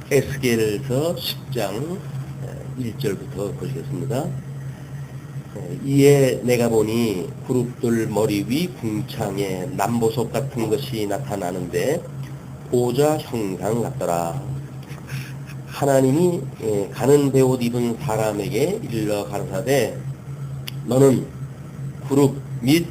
에스겔서 10장 1절부터 보시겠습니다. 이에 내가 보니 그룹들 머리 위 궁창에 남보석 같은 것이 나타나는데 보좌 형상 같더라. 하나님이 가는 베옷 입은 사람에게 일러 가라사대 너는 그룹 및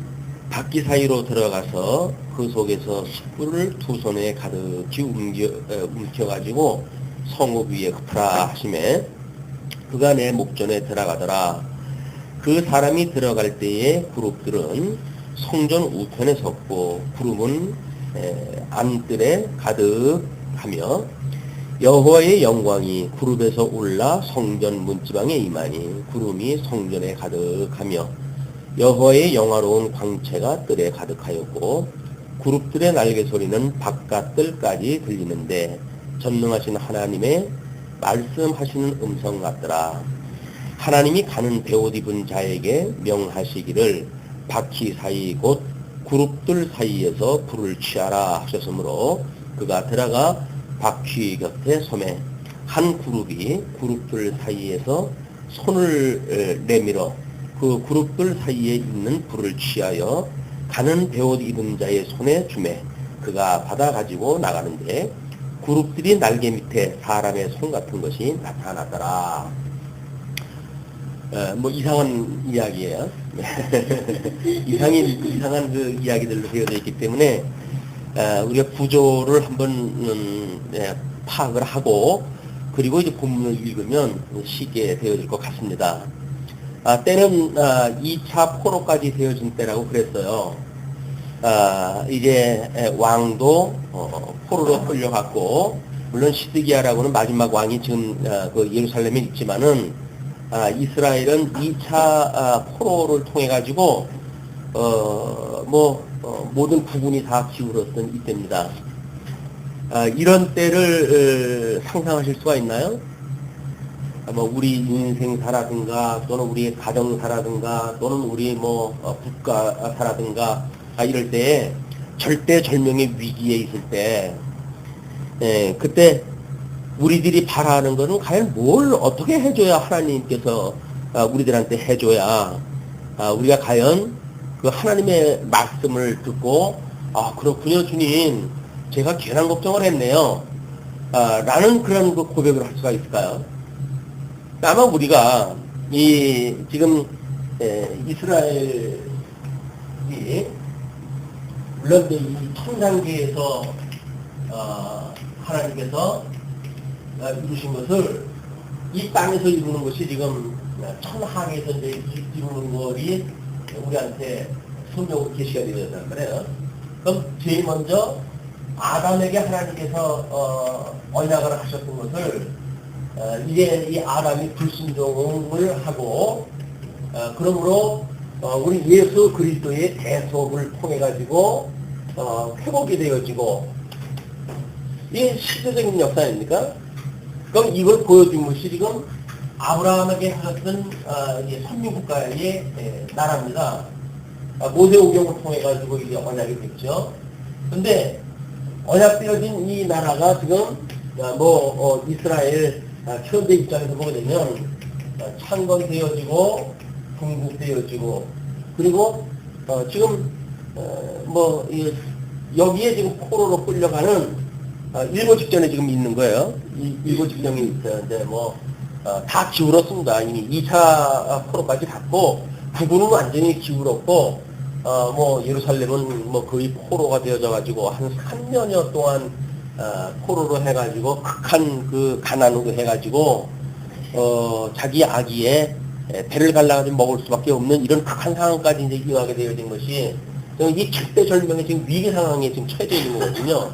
바퀴 사이로 들어가서 그 속에서 숯불을 두 손에 가득히 움켜가지고 성읍 위에 흩어라 하시매 그가 내 목전에 들어가더라. 그 사람이 들어갈 때에 그룹들은 성전 우편에 섰고 구름은 안뜰에 가득하며 여호와의 영광이 구름에서 올라 성전 문지방에 임하니 구름이 성전에 가득하며 여호와의 영화로운 광채가 뜰에 가득하였고 그룹들의 날개 소리는 바깥 뜰까지 들리는데 전능하신 하나님의 말씀하시는 음성 같더라. 하나님이 가는 베옷 입은 자에게 명하시기를 바퀴 사이 곧 그룹들 사이에서 불을 취하라 하셨으므로 그가 들어가 바퀴 곁에 서매 한 그룹이 그룹들 사이에서 손을 내밀어 그 그룹들 사이에 있는 불을 취하여 가는 베옷 입은 자의 손에 주매 그가 받아 가지고 나가는데 그룹들이 날개 밑에 사람의 손 같은 것이 나타나더라. 뭐 이상한 이야기예요. 이상한 그 이야기들로 되어져 있기 때문에 우리가 구조를 한번 파악을 하고 그리고 이제 본문을 읽으면 쉽게 되어질 것 같습니다. 때는 2차 포로까지 되어진 때라고 그랬어요. 이제 왕도 포로로 끌려갔고 물론 시드기야라고는 마지막 왕이 지금 그 예루살렘에 있지만은 이스라엘은 2차 포로를 통해 가지고 모든 부분이 다 기울었던 이때입니다. 이런 때를 상상하실 수가 있나요? 우리 인생사라든가 또는 우리 가정사라든가 또는 우리 국가사라든가 이럴 때에 절대절명의 위기에 있을 때 그때 우리들이 바라는 것은 과연 뭘 어떻게 해줘야 하나님께서 우리들한테 해줘야 우리가 과연 그 하나님의 말씀을 듣고 그렇군요 주님 제가 괜한 걱정을 했네요 라는 그런 그 고백을 할 수가 있을까요? 아마 우리가 지금 이스라엘이 물론 이 천상계에서 하나님께서 이루신 것을 이 땅에서 이루는 것이 지금 천하에서 이제 이루는 것이 우리한테 성경으로 계시가 되었단 말이에요. 그럼 제일 먼저 아담에게 하나님께서 언약을 하셨던 것을 이제 이 아담이 불순종을 하고 그러므로 우리 예수 그리스도의 대속을 통해 가지고 회복이 되어지고 이게 시대적인 역사 아닙니까? 그럼 이걸 보여준 것이 지금 아브라함에게 하셨던 선민국가의 나라입니다. 모세오경을 통해 가지고 이제 언약이 됐죠. 근데 언약되어진 이 나라가 지금 이스라엘 현대 입장에서 보게 되면 창건되어지고 궁극되어지고 그리고 지금 여기에 지금 포로로 끌려가는 일곱 직전에 지금 있는 거예요. 일곱 직전이 있었는데 다 기울었습니다. 이미 2차 포로까지 갔고 부분은 완전히 기울었고 예루살렘은 거의 포로가 되어져 가지고 한 3년여 동안 포로로 해가지고 극한 그 가난으로 해가지고 자기 아기에 배를 갈라가지고 먹을 수밖에 없는 이런 극한 상황까지 이제 이용하게 되어진 것이 이 절대절명의 지금 위기 상황에 지금 처해져 있는 거거든요.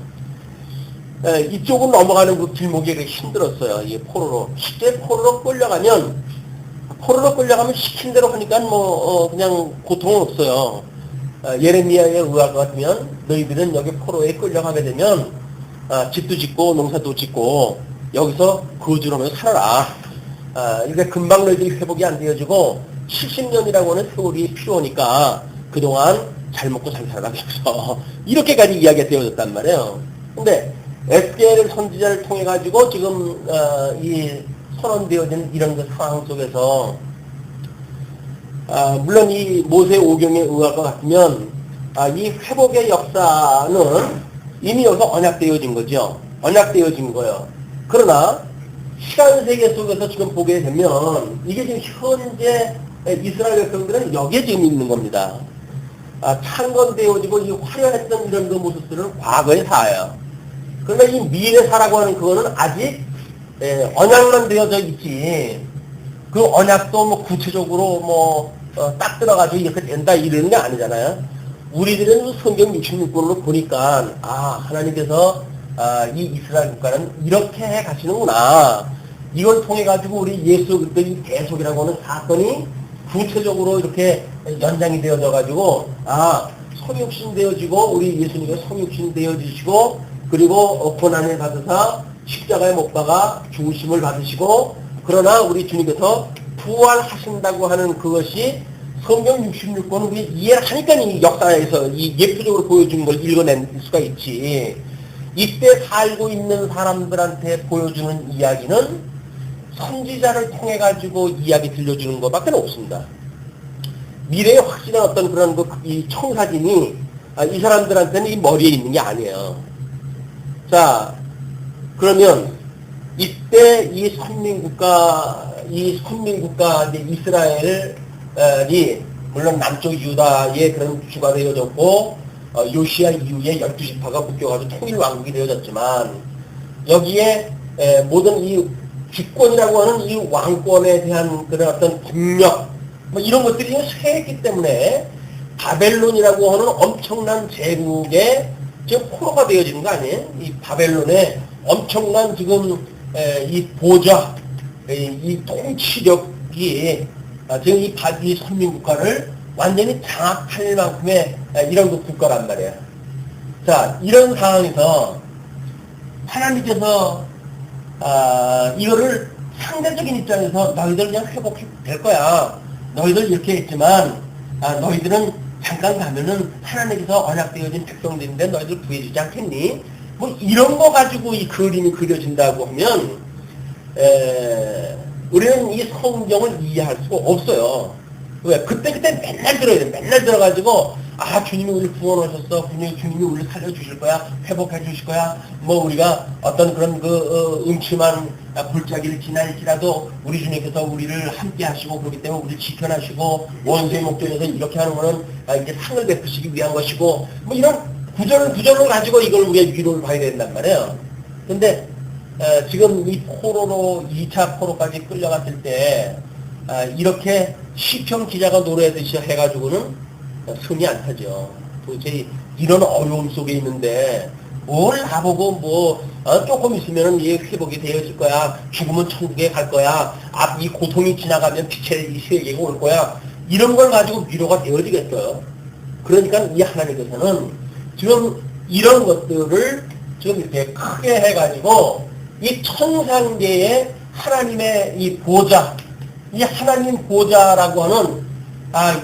이쪽은 넘어가는 그 길목이 힘들었어요. 이 포로로. 실제 포로로 끌려가면 시킨 대로 하니까 그냥 고통은 없어요. 예레미야에 의할 것 같으면 너희들은 여기 포로에 끌려가게 되면 집도 짓고 농사도 짓고 여기서 거주하면서 살아라. 그러니까 금방 너희들이 회복이 안 되어지고 70년이라고 하는 세월이 필요하니까 그동안 잘 먹고 잘 살아라. 그래서 이렇게까지 이야기가 되어졌단 말이에요. 근데 에스겔 선지자를 통해 가지고 지금 이 선언되어진 이런 그 상황 속에서 물론 이 모세 오경에 의할 것 같으면 이 회복의 역사는 이미 여기서 언약되어진 거죠. 언약되어진 거예요. 그러나 시간 세계 속에서 지금 보게 되면 이게 지금 현재 이스라엘 백성들은 여기에 지금 있는 겁니다. 창건되어지고 이 화려했던 이런 그 모습들은 과거의 사예요. 그러나 이 미래 사라고 하는 그거는 아직 언약만 되어져 있지. 그 언약도 뭐 구체적으로 딱 들어가지고 이렇게 된다 이러는 게 아니잖아요. 우리들은 성경 66권으로 보니까 하나님께서 이 이스라엘 국가는 이렇게 해 가시는구나. 이걸 통해 가지고 우리 예수 그리스도의 대속이라고 하는 사건이 구체적으로 이렇게 연장이 되어져 가지고 성육신 되어지고 우리 예수님이 성육신 되어지시고 그리고 고난을 받으사 십자가에 못 박아 죽으심을 받으시고 그러나 우리 주님께서 부활하신다고 하는 그것이 성경 66권을 우리 이해를 하니까 이 역사에서 이 예표적으로 보여주는 걸 읽어낼 수가 있지. 이때 살고 있는 사람들한테 보여주는 이야기는 선지자를 통해 가지고 이야기 들려주는 것밖에 없습니다. 미래에 확실한 어떤 그런 이 청사진이 이 사람들한테는 이 머리에 있는 게 아니에요. 자, 그러면 이때 이 선민국가 이스라엘이 물론 남쪽 유다의 그런 주가 되어졌고 요시야 이후에 12지파가 묶여가지고 통일왕국이 되어졌지만 여기에 모든 이 주권이라고 하는 이 왕권에 대한 그런 어떤 법력 이런 것들이 쇠했기 때문에 바벨론이라고 하는 엄청난 제국의 지금 포로가 되어지는 거 아니에요? 이 바벨론의 엄청난 지금 이 보좌, 이 통치력이 지금 이 선민국가를 완전히 장악할 만큼의 이런 그 국가란 말이에요. 자, 이런 상황에서 하나님께서 이거를 상대적인 입장에서 너희들 그냥 회복될 거야. 너희들 이렇게 했지만 너희들은 잠깐 가면은 하나님께서 언약되어진 백성들인데 너희들 구해주지 않겠니? 뭐 이런 거 가지고 이 그림이 그려진다고 하면 우리는 이 성경을 이해할 수가 없어요. 왜? 그때 맨날 들어야 돼. 맨날 들어가지고 주님이 우리 구원하셨어. 주님이 우리 살려주실 거야. 회복해 주실 거야. 뭐 우리가 어떤 그런 음침한 골짜기를 지날지라도 우리 주님께서 우리를 함께 하시고 그렇기 때문에 우리를 지켜나시고 원수의 목전에서 이렇게 하는 거는 이제 상을 베푸시기 위한 것이고 뭐 이런 구절을 가지고 이걸 우리가 위로를 봐야 된단 말이에요. 근데 지금 이 포로로 2차 포로까지 끌려갔을 때 이렇게 시편 기자가 노래하듯이 해가지고는 손이 안 타죠. 도대체 이런 어려움 속에 있는데 뭘 나보고 조금 있으면 얘 회복이 되어질 거야. 죽으면 천국에 갈 거야. 이 고통이 지나가면 빛의 이 세계가 올 거야. 이런 걸 가지고 위로가 되어지겠어요. 그러니까 이 하나님께서는 지금 이런 것들을 지금 이렇게 크게 해가지고 이 천상계의 하나님의 이 보좌, 이 하나님 보좌라고 하는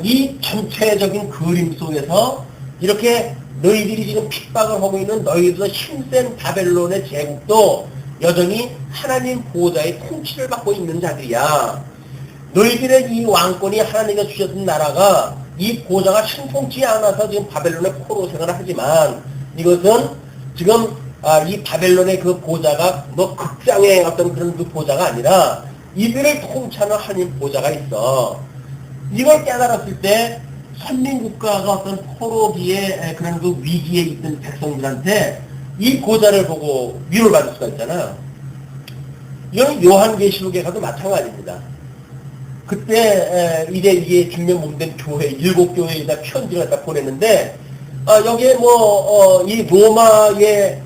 이 전체적인 그림 속에서 이렇게 너희들이 지금 핍박을 하고 있는 너희들의 힘센 바벨론의 제국도 여전히 하나님 보좌의 통치를 받고 있는 자들이야. 너희들의 이 왕권이 하나님께서 주셨던 나라가 이 보좌가 신통치 않아서 지금 바벨론의 포로 생활을 하지만 이것은 지금 이 바벨론의 그 보좌가 극장의 어떤 그런 그 보좌가 아니라 이들을 통치하는 하나님 보좌가 있어. 이걸 깨달았을 때 선민국가가 어떤 포로기의 그런 그 위기에 있던 백성들한테 이 보좌를 보고 위로를 받을 수가 있잖아요. 이건 요한계시록에 가도 마찬가지입니다. 그때 이제 이게 중명 몸된 교회 7교회에다 편지를 갖다 보냈는데 여기에 이 로마의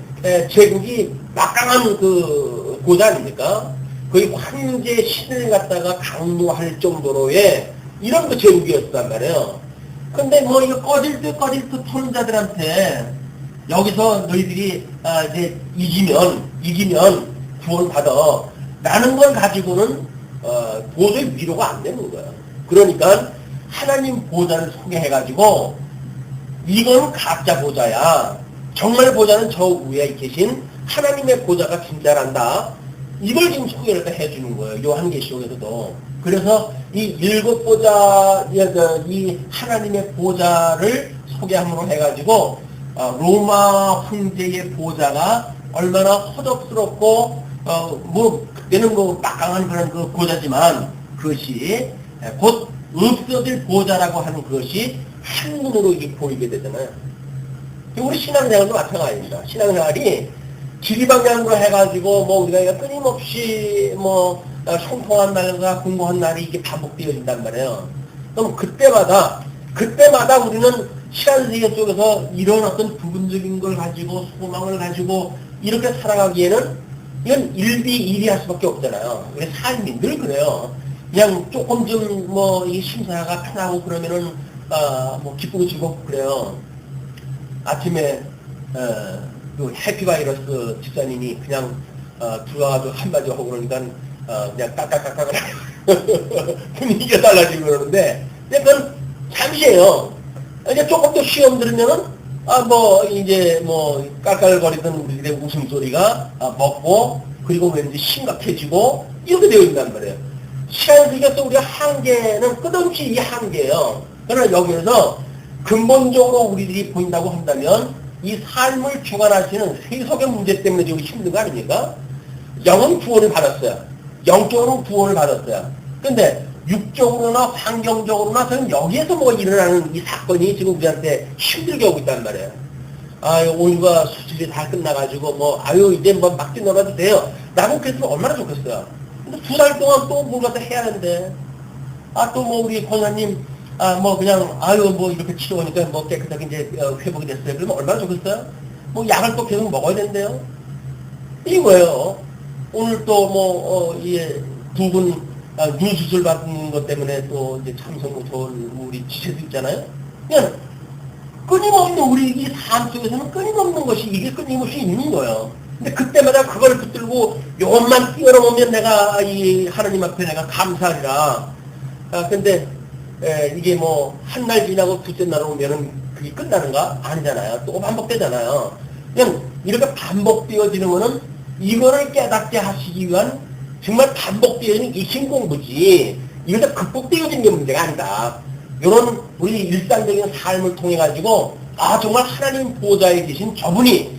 제국이 막강한 그 보좌 아닙니까? 거의 황제 신을 갖다가 강요할 정도로의 이런 그 제국이었단 말이에요. 근데 이거 꺼질 듯 토는 자들한테 여기서 너희들이 이제 이기면 구원받아 라는 걸 가지고는 도저히 위로가 안 되는 거예요. 그러니까 하나님 보좌를 소개해가지고 이건 가짜 보좌야. 정말 보좌는 저 위에 계신 하나님의 보좌가 존재한다. 이걸 지금 소개를 해주는 거예요. 요한계시록에서도. 그래서 이 7보좌, 이 하나님의 보좌를 소개함으로 해가지고 로마 황제의 보좌가 얼마나 허접스럽고 뭐 그때는 뭐 막강한 그런 그 보좌지만 그것이 곧 없어질 보좌라고 하는 것이 한눈으로 이게 보이게 되잖아요. 우리 신앙생활도 마찬가지입니다. 신앙생활이 지리방향으로 해가지고 뭐 우리가 끊임없이 뭐 형통한 날과 공고한 날이 이게 반복되어진단 말이에요. 그럼 그때마다 우리는 시간세계 속에서 이런 어떤 부분적인 걸 가지고 소망을 가지고 이렇게 살아가기에는 이건 일비일비할 수밖에 없잖아요. 우리 삶이 늘 그래요. 그냥 조금 좀 뭐 이 심사가 편하고 그러면은 뭐 기쁘고 즐겁고 그래요. 아침에 그 해피바이러스 집사님이 그냥 들어와가지고 한마디 하고 그러니까 그냥 까까까까 분위기가 달라지고 그러는데 그건 잠시예요. 이제 조금 더 시험 들으면은 뭐 이제 뭐 깔깔거리던 우리들의 웃음소리가 먹고 그리고 왠지 심각해지고 이렇게 되어 있단 말이에요. 시간 속에서 우리가 한계는 끝없이 이 한계예요. 그러나 여기에서 근본적으로 우리들이 보인다고 한다면 이 삶을 주관하시는 세속의 문제 때문에 지금 힘든 거 아닙니까? 영은 구원을 받았어요. 영적으로는 구원을 받았어요. 근데 육적으로나 환경적으로나 저는 여기에서 뭐가 일어나는 이 사건이 지금 우리한테 힘들게 오고 있단 말이에요. 오늘과 수술이 다 끝나가지고 이제 막 뛰놀아도 돼요. 나는 그랬으면 얼마나 좋겠어요. 근데 2달 동안 또 뭘 갖다 해야 하는데 또 우리 권사님 그냥 이렇게 치료하니까 깨끗하게 이제 회복이 됐어요. 그러면 얼마나 좋겠어요? 약을 또 계속 먹어야 된대요. 이거예요. 오늘 또 두 분 눈 수술 받는 것 때문에 또 이제 참석 못한 우리 지체도 있잖아요. 그냥 끊임없는 우리 이 삶 속에서는 끊임없는 것이 이게 끊임없이 있는 거예요. 근데 그때마다 그걸 붙들고 요것만 뛰어넘으면 내가 이 하나님 앞에 내가 감사하리라. 근데 이게 한 날 지나고 둘째 날 오면은 그게 끝나는가? 아니잖아요. 또 반복되잖아요. 그냥 이렇게 반복되어지는 거는 이거를 깨닫게 하시기 위한 정말 반복되어지는 이 신공부지. 이걸 극복되어지는 게 문제가 아니다. 이런 우리 일상적인 삶을 통해 가지고 정말 하나님 보좌에 계신 저분이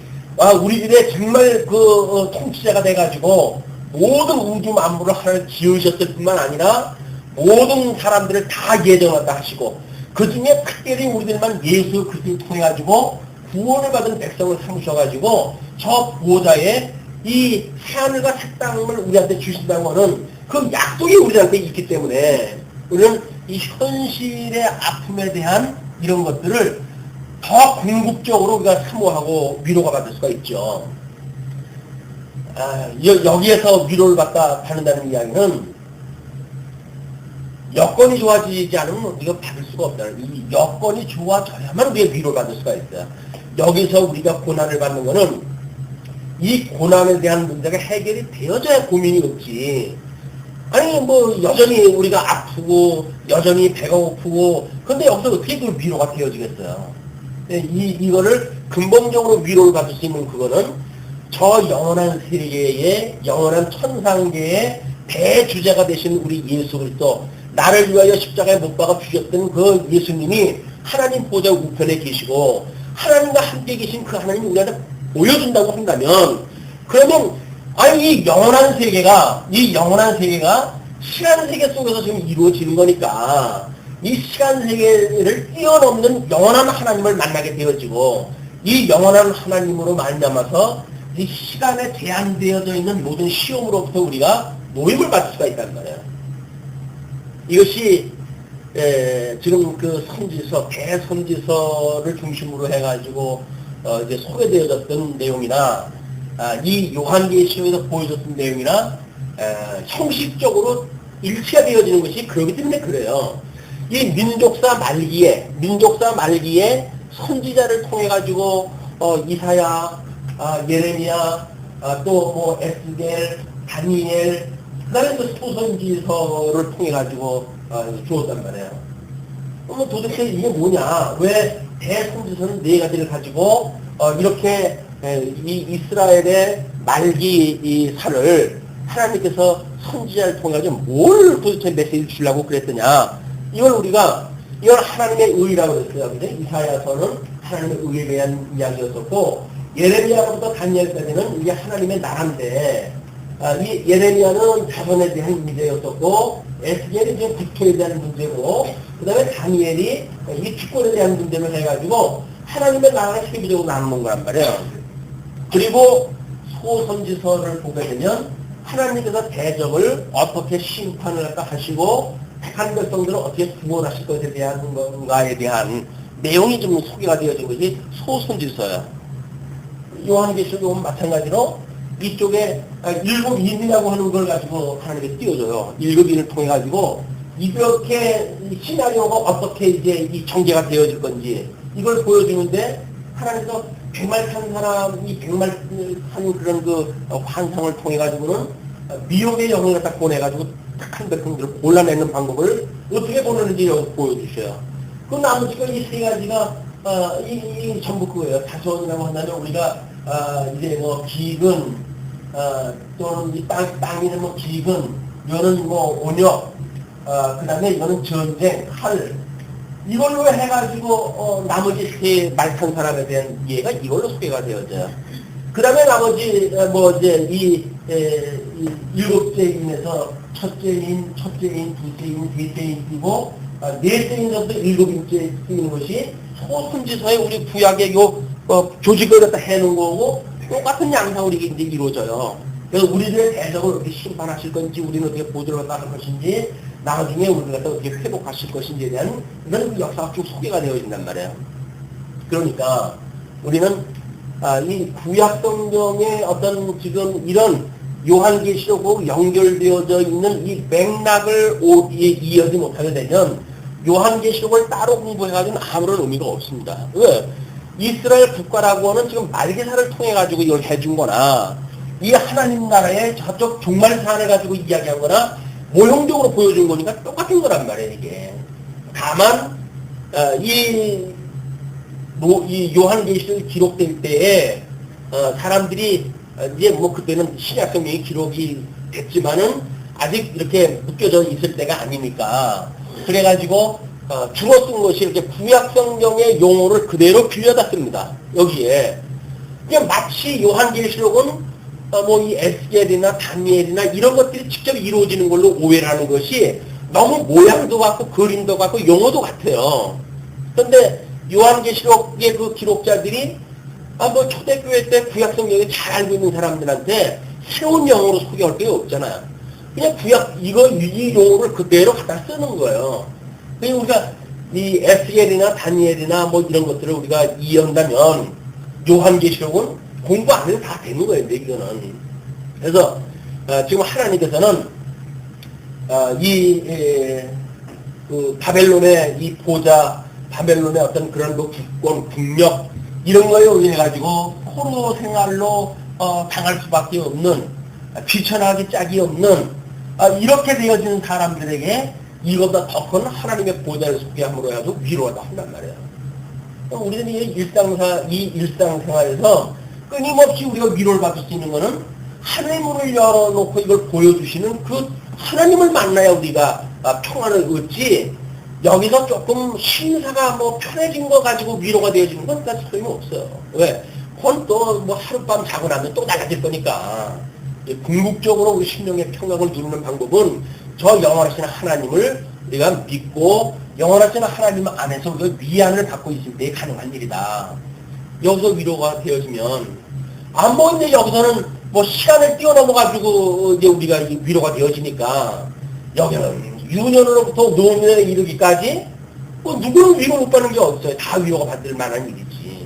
우리들의 정말 그 통치자가 돼 가지고 모든 우주 만물을 하나님 지으셨을 뿐만 아니라 모든 사람들을 다 예정하다 하시고 그 중에 특별히 우리들만 예수 그리스도를 통해 가지고 구원을 받은 백성을 삼으셔가지고 저 보좌에 이 새하늘과 새 땅을 우리한테 주신다고 하는 그 약속이 우리한테 있기 때문에 우리는 이 현실의 아픔에 대한 이런 것들을 더 궁극적으로 우리가 사모하고 위로가 받을 수가 있죠. 여기에서 위로를 받는다는 이야기는 여건이 좋아지지 않으면 우리가 받을 수가 없다. 이 여건이 좋아져야만 우리가 위로를 받을 수가 있어요. 여기서 우리가 고난을 받는 거는 이 고난에 대한 문제가 해결이 되어져야 고민이 없지. 아니 여전히 우리가 아프고 여전히 배가 고프고 근데 여기서 어떻게 그 위로가 되어지겠어요. 이거를 근본적으로 위로를 받을 수 있는 그거는 저 영원한 세계의 영원한 천상계의 대주자가 되신 우리 예수 그리스도 나를 위하여 십자가에 못 박아 주셨던 그 예수님이 하나님 보좌 우편에 계시고 하나님과 함께 계신 그 하나님이 우리한테 보여준다고 한다면 그러면 이 영원한 세계가 시간 세계 속에서 지금 이루어지는 거니까 이 시간 세계를 뛰어넘는 영원한 하나님을 만나게 되어지고 이 영원한 하나님으로 말미암아서 이 시간에 제한되어져 있는 모든 시험으로부터 우리가 노임을 받을 수가 있단 말이에요. 이것이 지금 그 선지서 대선지서를 중심으로 해가지고 이제 소개되어졌던 내용이나 이 요한계시록에서 보여줬던 내용이나 형식적으로 일치가 되어지는 것이 그렇기 때문에 그래요. 이 민족사 말기에 선지자를 통해 가지고 이사야, 예레미야, 또 에스겔, 다니엘, 그다음에 또 소선지서를 통해 가지고 주었단 말이에요. 도대체 이게 뭐냐? 왜 대선지서는 4가지를 가지고 이렇게 이 이스라엘의 말기 이 살을 하나님께서 선지자를 통해 가지고 뭘 도대체 메시지를 주려고 그랬더냐. 이건 하나님의 의라고 그랬어요. 근데 이사야서는 하나님의 의에 대한 이야기였었고, 예레미야부터 다니엘까지는 이게 하나님의 나라인데, 이 예레미야는 자손에 대한 문제였었고, 에스겔이 이제 국토에 대한 문제고, 그 다음에 다니엘이 이 주권에 대한 문제를 해가지고, 하나님의 나라가 세부적으로 나누는 거란 말이에요. 그리고 소선지서를 보게 되면, 하나님께서 대적을 어떻게 심판을 하시고, 택한 백성들을 어떻게 구원하실 것에 대한 건가에 대한 내용이 좀 소개가 되어진 것이 소선지서예요. 요한계시록은 마찬가지로 이쪽에 일곱 인이라고 하는 걸 가지고 하나님께 띄워줘요. 일곱 인을 통해 가지고 이렇게 시나리오가 어떻게 이제 이 전개가 되어질 건지 이걸 보여주는데 하나님께서 백말탄 사람이 백말탄 그런 그 환상을 통해 가지고는 미혹의 영을 갖다 보내가지고 착한 백성들을 골라내는 방법을 어떻게 보내는지 보여주셔요. 그 나머지가 이 세 가지가 이 전부 그거예요. 자손이라고 한다면 우리가 이제 뭐 기근 또는 이 땅이는 뭐 기근, 이거는 뭐 온역, 그 다음에 이거는 전쟁, 칼 이걸로 해가지고 나머지 세 말탄 사람에 대한 이해가 이걸로 소개가 되어져요. 그 다음에 나머지 뭐 이제 이 일곱째 인에서 첫째 인, 둘째 인, 셋째 인 띄고 넷째 인에서 일곱인째 띄는 것이 소선지서의 우리 구약의 조직을 갖다 해놓은 거고 똑같은 양상으로 이게 이제 이루어져요. 그래서 우리들의 대적을 어떻게 심판하실 건지, 우리는 어떻게 보조를 받을 것인지, 나중에 우리를 갖다 어떻게 회복하실 것인지에 대한 이런 역사가 쭉 소개가 되어진단 말이에요. 그러니까 우리는 이 구약 성경의 어떤 지금 이런 요한계시록하고 연결되어져 있는 이 맥락을 이해하지 못하게 되면 요한계시록을 따로 공부해가지고는 아무런 의미가 없습니다. 왜? 이스라엘 국가라고 하는 지금 말기사를 통해가지고 이걸 해준 거나 이 하나님 나라의 저쪽 종말사안을 가지고 이야기한 거나 모형적으로 보여준 거니까 똑같은 거란 말이에요, 이게. 다만, 이 요한계시록이 기록될 때에, 사람들이, 이제 뭐 그때는 신약성경이 기록이 됐지만은 아직 이렇게 묶여져 있을 때가 아니니까. 그래가지고, 주로 쓴 것이 이렇게 구약성경의 용어를 그대로 빌려다 씁니다. 여기에. 그냥 마치 요한계시록은 뭐 이 에스겔이나 다니엘이나 이런 것들이 직접 이루어지는 걸로 오해를 하는 것이 너무 모양도 같고 그림도 같고 용어도 같아요. 그런데 요한계시록의 그 기록자들이 뭐 초대교회 때 구약성경을 잘 알고 있는 사람들한테 새로운 영어로 소개할 게 없잖아요. 그냥 이 용어를 그대로 갖다 쓰는 거예요. 그러니까 우리가 이 에스겔이나 다니엘이나 뭐 이런 것들을 우리가 이해한다면 요한계시록은 공부 안 해도 다 되는 거예요, 이거는. 그래서, 지금 하나님께서는, 그 바벨론의 이 보좌, 바벨론의 어떤 그런 그 국권, 국력, 이런 거에 의해가지고, 포로 생활로, 당할 수밖에 없는, 귀천하기 짝이 없는, 이렇게 되어지는 사람들에게 이것보다 더 큰 하나님의 보좌를 소개함으로 해가지고 위로가 한단 말이에요. 우리들이 이 일상생활에서 끊임없이 우리가 위로를 받을 수 있는 것은 하늘의 문을 열어놓고 이걸 보여주시는 그 하나님을 만나야 우리가 평안을 얻지, 여기서 조금 신사가 뭐 편해진 거 가지고 위로가 되어지는 건 그다지 소용이 없어요. 왜? 그건 또 뭐 하룻밤 자고 나면 또 달라질 거니까. 궁극적으로 우리 심령의 평강을 누르는 방법은 저 영원하신 하나님을 우리가 믿고 영원하신 하나님 안에서 우리가 위안을 받고 있을 때 가능한 일이다. 여기서 위로가 되어지면, 뭐 이제 여기서는 뭐 시간을 뛰어넘어가지고 이제 우리가 위로가 되어지니까, 여기는 유년으로부터 노년에 이르기까지, 뭐 누구는 위로 못 받는 게 없어요. 다 위로가 받을 만한 일이지.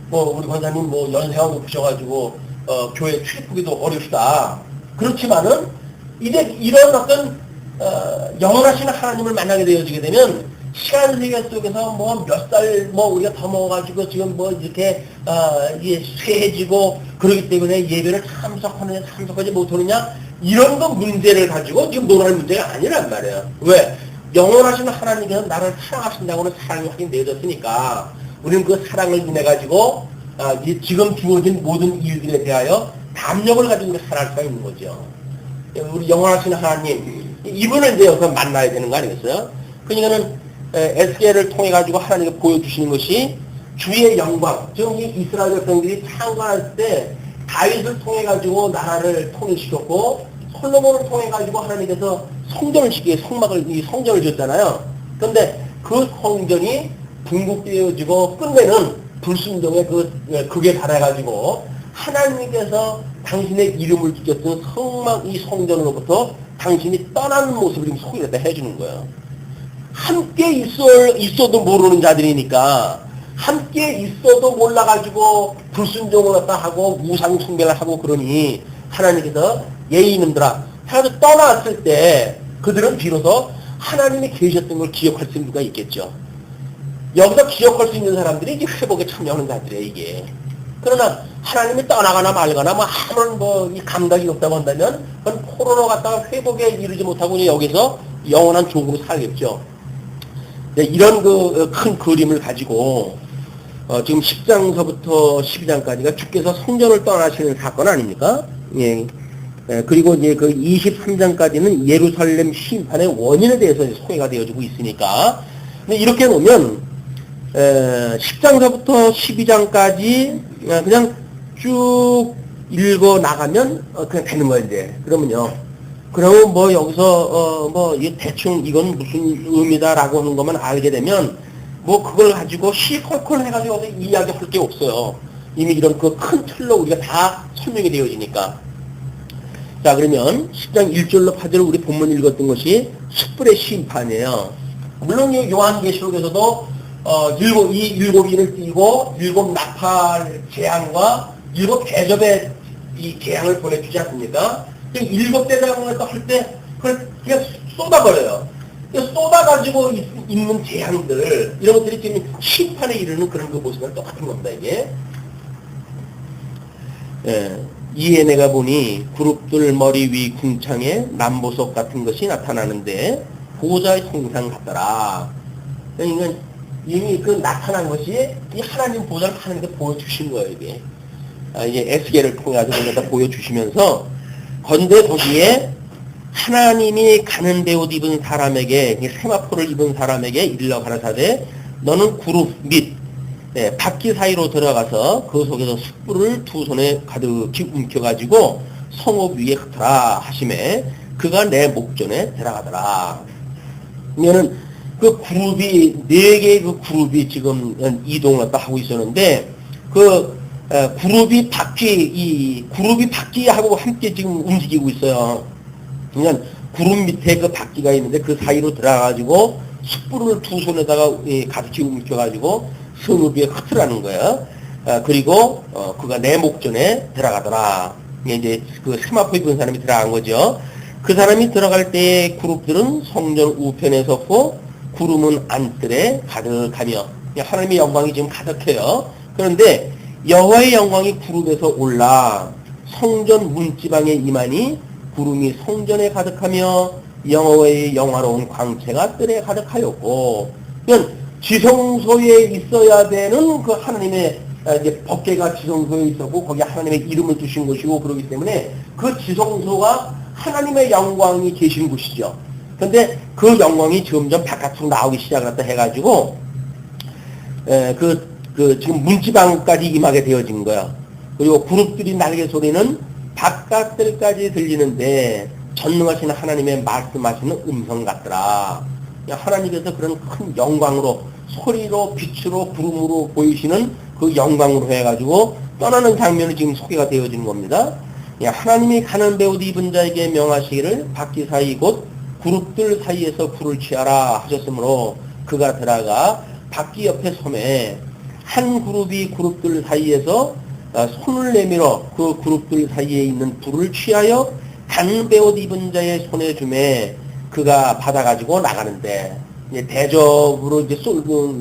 뭐 우리 권사님 뭐 연세가 높으셔가지고, 교회 출입하기도 어렵다. 그렇지만은, 이제 이런 어떤, 영원하신 하나님을 만나게 되어지게 되면, 시간 세계 속에서 뭐 몇 살 뭐 우리가 더 먹어가지고 지금 뭐 이렇게 이게 쇠해지고 그러기 때문에 예배를 참석하지 못하느냐 이런 거 문제를 가지고 지금 논할 문제가 아니란 말이에요. 왜? 영원하신 하나님께서 나를 사랑하신다고는 사랑이 확인 내어졌으니까 우리는 그 사랑을 인해 가지고 지금 주어진 모든 일들에 대하여 담력을 가지고 우리가 살아갈 수가 있는 거죠. 우리 영원하신 하나님, 이분을 이제 여기서 만나야 되는 거 아니겠어요? 그러니까는 에스겔을 통해 가지고 하나님께 보여주시는 것이 주의 영광. 지금 이 이스라엘 백성들이 창건할 때 다윗을 통해 가지고 나라를 통일시켰고 솔로몬을 통해 가지고 하나님께서 성전을 짓기에 성전을 지었잖아요. 그런데 그 성전이 궁극되어지고 끝내는 불순종의 극에 달해가지고 하나님께서 당신의 이름을 지켰던 이 성전으로부터 당신이 떠나는 모습을 소개했다 해주는 거예요. 함께 있어도 모르는 자들이니까 함께 있어도 몰라가지고 불순종을 갖다 하고 우상 숭배를 하고 그러니 하나님께서 예인님들아 하나도 떠났을 때 그들은 비로소 하나님이 계셨던 걸 기억할 수가 있겠죠. 여기서 기억할 수 있는 사람들이 이제 회복에 참여하는 자들이에요, 이게. 그러나 하나님이 떠나거나 말거나 아무런 이 감각이 없다고 한다면 그건 포로로 갔다가 회복에 이르지 못하고 여기서 영원한 종으로 살겠죠. 이런 큰 그림을 가지고 지금 10장서부터 12장까지가 주께서 성전을 떠나시는 사건 아닙니까? 예. 그리고 이제 그 23장까지는 예루살렘 심판의 원인에 대해서 소개가 되어지고 있으니까. 근데 이렇게 놓으면 10장서부터 12장까지 그냥 쭉 읽어 나가면 그냥 되는 거예요, 이제. 그러면요. 그러면 여기서 대충 이건 무슨 의미다라고 하는 것만 알게 되면 그걸 가지고 시컬컬 해가지고 이야기할 게 없어요. 이미 이런 큰 틀로 우리가 다 설명이 되어지니까. 자, 그러면 10장 1절로 8절을 우리 본문 읽었던 것이 숯불의 심판이에요. 물론 요한계시록에서도 일곱 인을 띄고 일곱 나팔 재앙과 일곱 대접의 이 재앙을 보내주지 않습니까? 일곱 대장을 할 때 그걸 그냥 쏟아버려요. 쏟아가지고 있는 재앙들 이런 것들이 지금 심판에 이르는 그런 모습이랑 똑같은 겁니다, 이게. 예. 이에 내가 보니 그룹들 머리 위 궁창에 남보석 같은 것이 나타나는데 보좌의 형상 같더라. 그러니까 이미 나타난 것이 이 하나님 보좌를 하나님께 보여주신 거예요, 이게. 이제 에스겔을 통해 가지고 보여주시면서 건데 거기에 하나님이 가는데 옷 입은 사람에게 세마포를 입은 사람에게 일러 가라사대 너는 그룹 및 바퀴 사이로 들어가서 그 속에서 숯불을 두 손에 가득히 움켜가지고 성읍 위에 흩어라 하심에 그가 내 목전에 들어가더라. 그러면은 그 그룹이 4개의 그 그룹이 지금 이동을 하고 있었는데 그룹이 바퀴하고 함께 지금 움직이고 있어요. 그냥 그룹 밑에 그 바퀴가 있는데 그 사이로 들어가가지고 숯불을 두 손에다가 가득히 움켜가지고 성읍 위에 흩으라는 거예요. 그리고 그가 내 목전에 들어가더라. 이제 그 세마포 입은 사람이 들어간 거죠. 그 사람이 들어갈 때 그룹들은 성전 우편에 섰고 구름은 안뜰에 가득하며 하나님의 영광이 지금 가득해요. 그런데 여호와의 영광이 구름에서 올라 성전 문지방에 임하니 구름이 성전에 가득하며 여호와의 영화로운 광채가 뜰에 가득하였고, 그러니까 지성소에 있어야 되는 그 하나님의 이제 법궤가 지성소에 있었고 거기에 하나님의 이름을 두신 것이고 그러기 때문에 그 지성소가 하나님의 영광이 계신 곳이죠. 그런데 그 영광이 점점 바깥으로 나오기 시작을 했다 해가지고 지금 문지방까지 임하게 되어진 거야. 그리고 그룹들이 날개 소리는 바깥들까지 들리는데 전능하신 하나님의 말씀하시는 음성 같더라. 하나님께서 그런 큰 영광으로 소리로 빛으로 구름으로 보이시는 그 영광으로 해가지고 떠나는 장면이 지금 소개가 되어지는 겁니다. 하나님이 가는 배옷 입은 자에게 명하시기를 바퀴 사이 곧 그룹들 사이에서 불을 취하라 하셨으므로 그가 들어가 바퀴 옆에 섬에 한 그룹이 그룹들 사이에서 손을 내밀어 그 그룹들 사이에 있는 불을 취하여 간 배옷 입은 자의 손에 주매 그가 받아가지고 나가는데, 대접으로 이제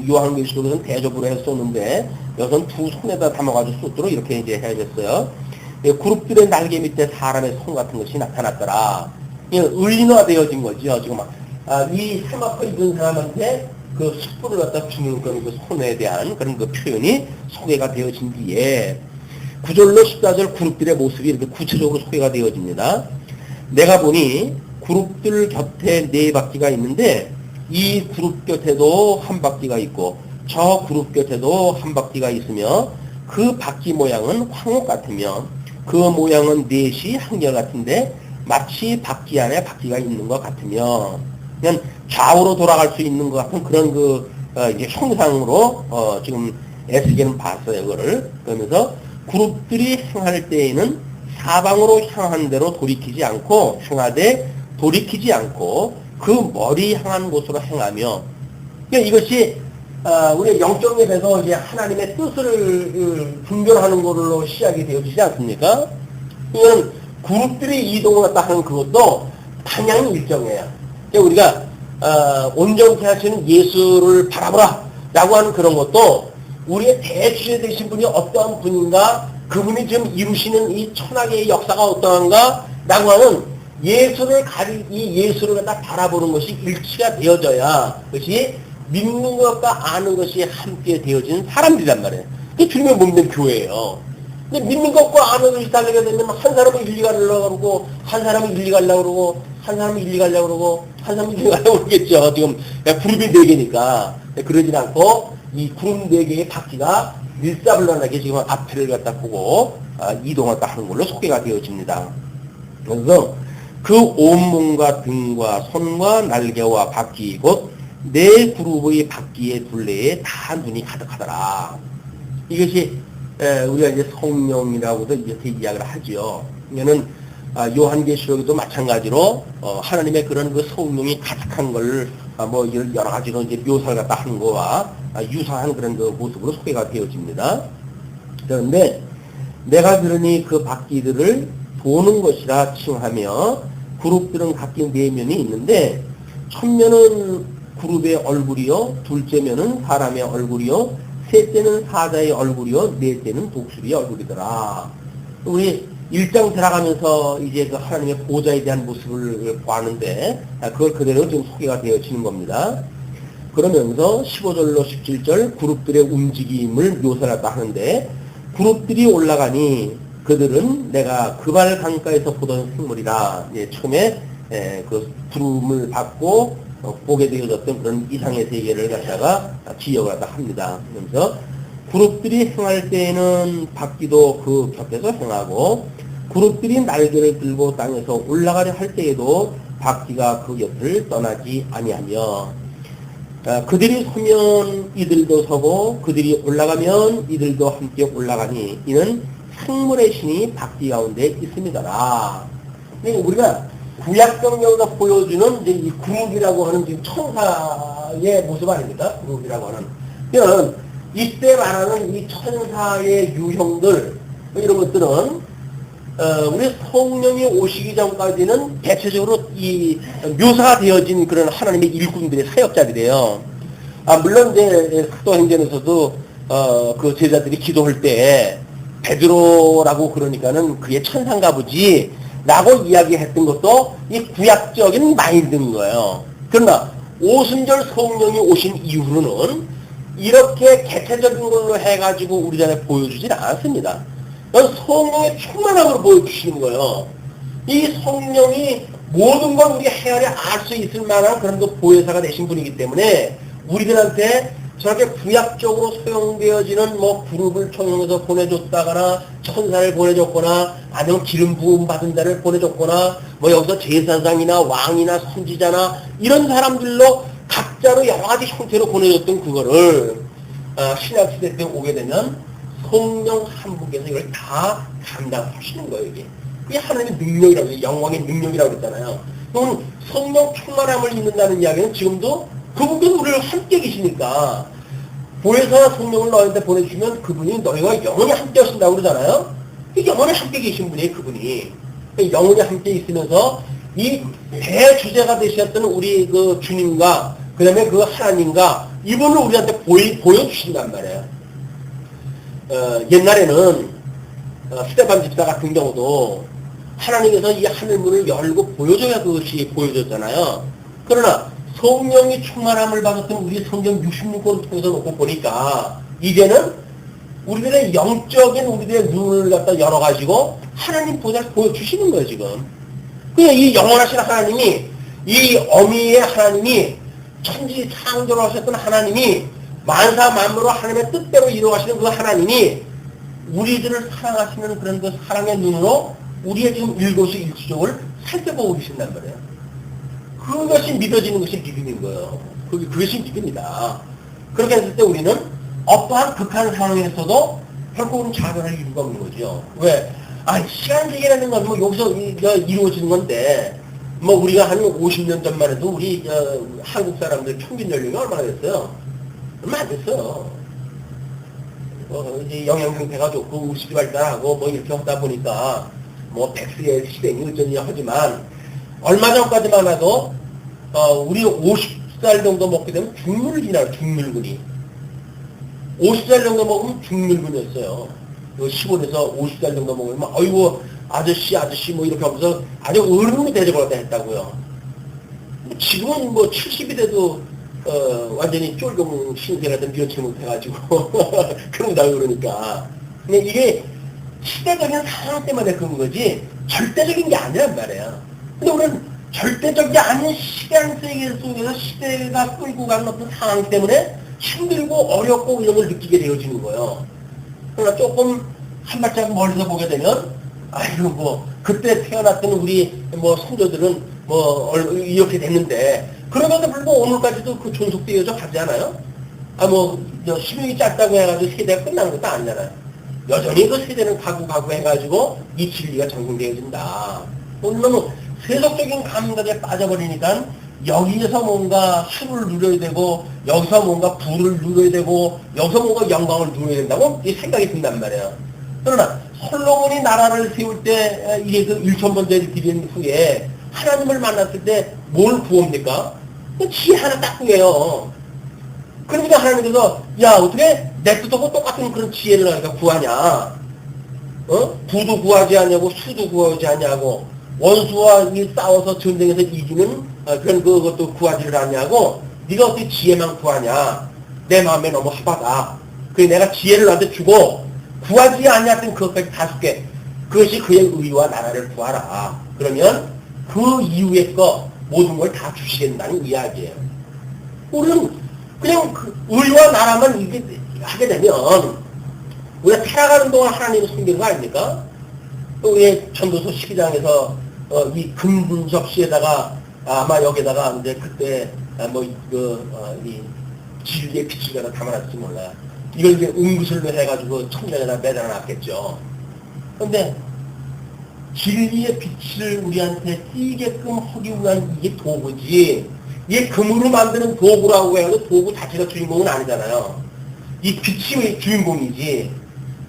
요한계시록에서는 대접으로 해서 쏘는데 여기서는 두 손에다 담아가지고 쏘도록 이렇게 이제 해야겠어요. 그룹들의 날개 밑에 사람의 손 같은 것이 나타났더라. 의인화되어진 거죠. 지금 이 세마포 입은 사람한테 그 숯불을 갖다 주는 그런 그 손에 대한 그런 그 표현이 소개가 되어진 뒤에 9절로 14절 그룹들의 모습이 이렇게 구체적으로 소개가 되어집니다. 내가 보니 그룹들 곁에 4바퀴가 있는데 이 그룹 곁에도 한 바퀴가 있고 저 그룹 곁에도 한 바퀴가 있으며 그 바퀴 모양은 황옥 같으며 그 모양은 넷이 한결같은데 마치 바퀴 안에 바퀴가 있는 것 같으며 그냥 좌우로 돌아갈 수 있는 것 같은 그런 이제 형상으로 지금 에스겔은 봤어요. 그거를. 그러면서 그룹들이 행할 때에는 사방으로 향한 대로 돌이키지 않고 행하되 돌이키지 않고 그 머리 향한 곳으로 행하며 그러니까 이것이 우리가 영적 맵에서 이제 하나님의 뜻을 분별하는 걸로 시작이 되어지지 않습니까? 이건 그룹들이 이동을 갖다 하는 그것도 방향 일정이에요. 그러니까 우리가 온전케 하시는 예수를 바라보라 라고 하는 그런 것도 우리의 대주제 되신 분이 어떠한 분인가, 그분이 지금 이루시는 이 천하계의 역사가 어떠한가 라고 하는 이 예수를 갖다 바라보는 것이 일치가 되어져야 그것이 믿는 것과 아는 것이 함께 되어지는 사람들이란 말이에요. 그게 주님의 몸된 교회예요. 근데 믿는 것과 아는 것이 다르게 되면 한 사람은 일리 가려고 그러고 한 사람은 일리 가려고 그러고 한 사람은 일리 가려고 그러고 한 사람은 일리 가려고 그러겠죠. 지금 그룹이 4개니까. 그러진 않고 이 그룹 4개의 바퀴가 일사불란하게 지금 앞을 갖다 보고 이동을 하는 걸로 소개가 되어집니다. 그래서 그 온몸과 등과 손과 날개와 바퀴 곧 4그룹의 바퀴의 둘레에 다 눈이 가득하더라. 이것이 우리가 이제 성령이라고도 이렇게 이야기를 하죠. 이거는 요한계시록에도 마찬가지로 하나님의 그런 그 성령이 가득한 걸 뭐 여러 가지로 이제 묘사를 갖다 하는 거와 유사한 그런 그 모습으로 소개가 되어집니다. 그런데 내가 들으니 그 바퀴들을 도는 것이라 칭하며 그룹들은 각기 4면이 있는데 첫 면은 그룹의 얼굴이요, 둘째 면은 사람의 얼굴이요, 셋째는 사자의 얼굴이요, 넷째는 독수리의 얼굴이더라. 우리 1장 들어가면서 이제 그 하나님의 보좌에 대한 모습을 보았는데 그걸 그대로 지금 소개가 되어지는 겁니다. 그러면서 15절로 17절 그룹들의 움직임을 묘사했다 하는데 그룹들이 올라가니 그들은 내가 그발 강가에서 보던 생물이라. 처음에 그 부름을 받고 보게 되어졌던 그런 이상의 세계를 갖다가 기억을 하다 합니다. 그러면서 그룹들이 행할 때에는 바퀴도 그 곁에서 행하고 그룹들이 날개를 들고 땅에서 올라가려 할 때에도 바퀴가 그 옆을 떠나지 아니하며 그들이 서면 이들도 서고 그들이 올라가면 이들도 함께 올라가니 이는 생물의 신이 바퀴 가운데 있습니다라. 우리가 구약성경에서 보여주는 이제 이 그룹이라고 하는 지금 천사의 모습 아닙니까? 그룹이라고 하는. 이런 이때 말하는 이 천사의 유형들 이런 것들은 우리 성령이 오시기 전까지는 대체적으로 이 묘사가 되어진 그런 하나님의 일꾼들의 사역자들이에요. 물론 이제 사도행전에서도 그 제자들이 기도할 때 베드로라고 그러니까는 그게 천상가 보지 라고 이야기했던 것도 이 구약적인 마인드인 거예요. 그러나 오순절 성령이 오신 이후로는 이렇게 개체적인 걸로 해가지고 우리 전에 보여주질 않았습니다. 성령의 충만함으로 보여주시는 거예요. 이 성령이 모든 걸 우리가 헤아려 알 수 있을 만한 그런 그 보혜사가 되신 분이기 때문에 우리들한테 저렇게 구약적으로 소용되어지는 뭐 그룹을 통해서 보내줬다거나 천사를 보내줬거나 아니면 기름 부음 받은 자를 보내줬거나 뭐 여기서 제사장이나 왕이나 선지자나 이런 사람들로 각자로 여러 가지 형태로 보내줬던 그거를 신약시대 때 오게 되면 성령 한 분께서 이걸 다 감당하시는 거예요. 이게 하나님의 능력이라고 해요. 영광의 능력이라고 그랬잖아요. 그럼 성령 충만함을 입는다는 이야기는 지금도 그분께서 우리를 함께 계시니까 보혜사나 성령을 너희한테 보내주시면 그분이 너희가 영원히 함께 하신다고 그러잖아요. 영원히 함께 계신 분이에요. 그분이 영원히 함께 있으면서 이 대주제가 되셨던 우리 그 주님과 그 다음에 그 하나님과 이분을 우리한테 보여주신단 말이에요. 옛날에는 스테반 집사 같은 경우도 하나님께서 이 하늘문을 열고 보여줘야 그것이 보여졌잖아요. 그러나 성령이 충만함을 받았던 우리 성경 66권 통해서 놓고 보니까 이제는 우리들의 영적인 우리들의 눈을 갖다 열어가지고 하나님 보좌를 보여주시는 거예요, 지금. 그냥 이 영원하신 하나님이, 이 어미의 하나님이, 천지 창조를 하셨던 하나님이, 만사 만물로 하나님의 뜻대로 이루어가시는 그 하나님이 우리들을 사랑하시는 그런 그 사랑의 눈으로 우리의 지금 일거수 일투족을 살펴보고 계신단 말이에요. 그것이 믿어지는 것이 믿음인 거예요. 그것이 믿음이다. 그렇게 했을 때 우리는 어떠한 극한 상황에서도 결국은 자변할 이유가 없는 거죠. 왜? 시간 세계라는 건 뭐 여기서 이루어지는 건데, 뭐 우리가 한 50년 전만 해도 우리 한국 사람들 평균 연령이 얼마나 됐어요? 얼마 안 됐어요. 이제 영양 상태가 좋고 의식이 발달하고 뭐 이렇게 하다 보니까 뭐 백수의 시대니 어쩌니 하지만 얼마 전까지만 해도 우리 50살 정도 먹게 되면 중물근이라고, 중물근이. 50살 정도 먹으면 중물근이었어요. 시골에서 50살 정도 먹으면 어이구 아저씨 뭐 이렇게 하면서 아주 어른으로 대접을 했다고요. 지금은 뭐 70이 돼도 완전히 쫄경 신세라든 미연치 못해가지고 그런다 그러니까. 근데 이게 시대적인 상황 때문에 그런 거지 절대적인 게 아니란 말이에요. 근데 우리는 절대적이 아닌 시간 세계 속에서 시대가 끌고 가는 어떤 상황 때문에 힘들고 어렵고 이런 걸 느끼게 되어지는 거예요. 그러나 조금 한 발짝 멀리서 보게 되면 아이고 뭐 그때 태어났던 우리 뭐 손자들은 뭐 이렇게 됐는데 그러면서 불구하고 오늘까지도 그 존속되어져 가지 않아요? 뭐 수명이 짧다고 해가지고 세대가 끝나는 것도 아니잖아요. 여전히 그 세대는 가고 해가지고 이 진리가 전승되어진다. 너무 세속적인 감각에 빠져버리니까 여기에서 뭔가 수를 누려야 되고 여기서 뭔가 부를 누려야 되고 여기서 뭔가 영광을 누려야 된다고 이 생각이 든단 말이에요. 그러나 솔로몬이 나라를 세울 때 이게 그 1,000번째를 드린 후에 하나님을 만났을 때 뭘 구합니까? 지혜 하나 딱 구해요. 그러니까 하나님께서 야 어떻게 내 뜻하고 똑같은 그런 지혜를 하니까 구하냐? 부도 구하지 않냐고 수도 구하지 않냐고 원수와 싸워서 전쟁에서 이기는 그런 그것도 구하지를 않냐고 네가 어떻게 지혜만 구하냐? 내 마음에 너무 핫하다. 그래 내가 지혜를 너한테 주고 구하지 않냐던 그것까지 다 줄게. 그것이 그의 의와 나라를 구하라. 그러면 그 이후의 거 모든 걸 다 주시겠다는 이야기예요. 우리는 그냥 그 의와 나라만 이게 하게 되면 우리가 살아가는 동안 하나님을 섬기는 거 아닙니까? 또 우리 전도서 12장에서 이 금분 접시에다가 아마 여기다가 이제 그때 이 진리의 빛을 갖다 담아놨을지 몰라요. 이걸 이제 은구슬로 해가지고 천장에다 매달아놨겠죠. 그런데 진리의 빛을 우리한테 띄게끔 하기 위한 이게 도구지. 이게 금으로 만드는 도구라고 해도 도구 자체가 주인공은 아니잖아요. 이 빛이 주인공이지.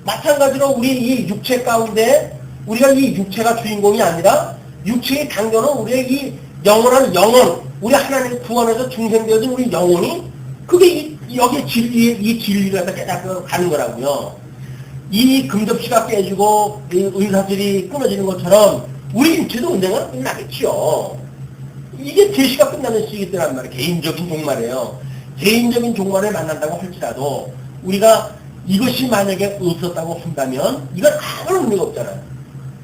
마찬가지로 우리 이 육체 가운데 우리가 이 육체가 주인공이 아니라 육체의 단결은 우리의 이 영원한 영혼, 우리 하나님 구원에서 중생되어진 우리 영혼이 그게 여기 이 진리를 갖다 깨닫고 가는 거라고요. 이 금접시가 깨지고 이 의사들이 끊어지는 것처럼 우리 육체도 언젠가 끝나겠죠. 이게 계시가 끝나는 시기더란 말이에요. 개인적인 종말이에요. 개인적인 종말을 만난다고 할지라도 우리가 이것이 만약에 없었다고 한다면 이건 아무런 의미가 없잖아요.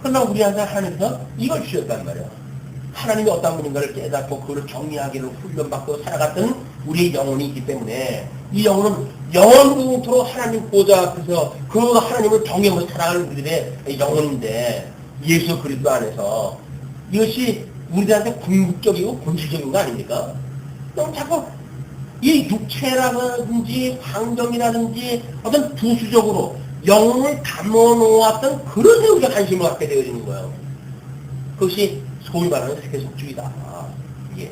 그러나 우리한테 하나님께서 이걸 주셨단 말이에요. 하나님이 어떤 분인가를 깨닫고 그걸 정리하기를 훈련받고 살아갔던 우리의 영혼이 있기 때문에 이 영혼은 영원토록 하나님 보좌 앞에서 그 하나님을 경외하며 살아가는 우리들의 영혼인데 예수 그리스도 안에서 이것이 우리들한테 궁극적이고 본질적인 거 아닙니까? 너무 자꾸 이 육체라든지 환경이라든지 어떤 부수적으로 영혼을 담아놓았던 그런 데 우리가 관심을 갖게 되어지는 거예요. 그것이 소위 말하는 세속주의다. 예.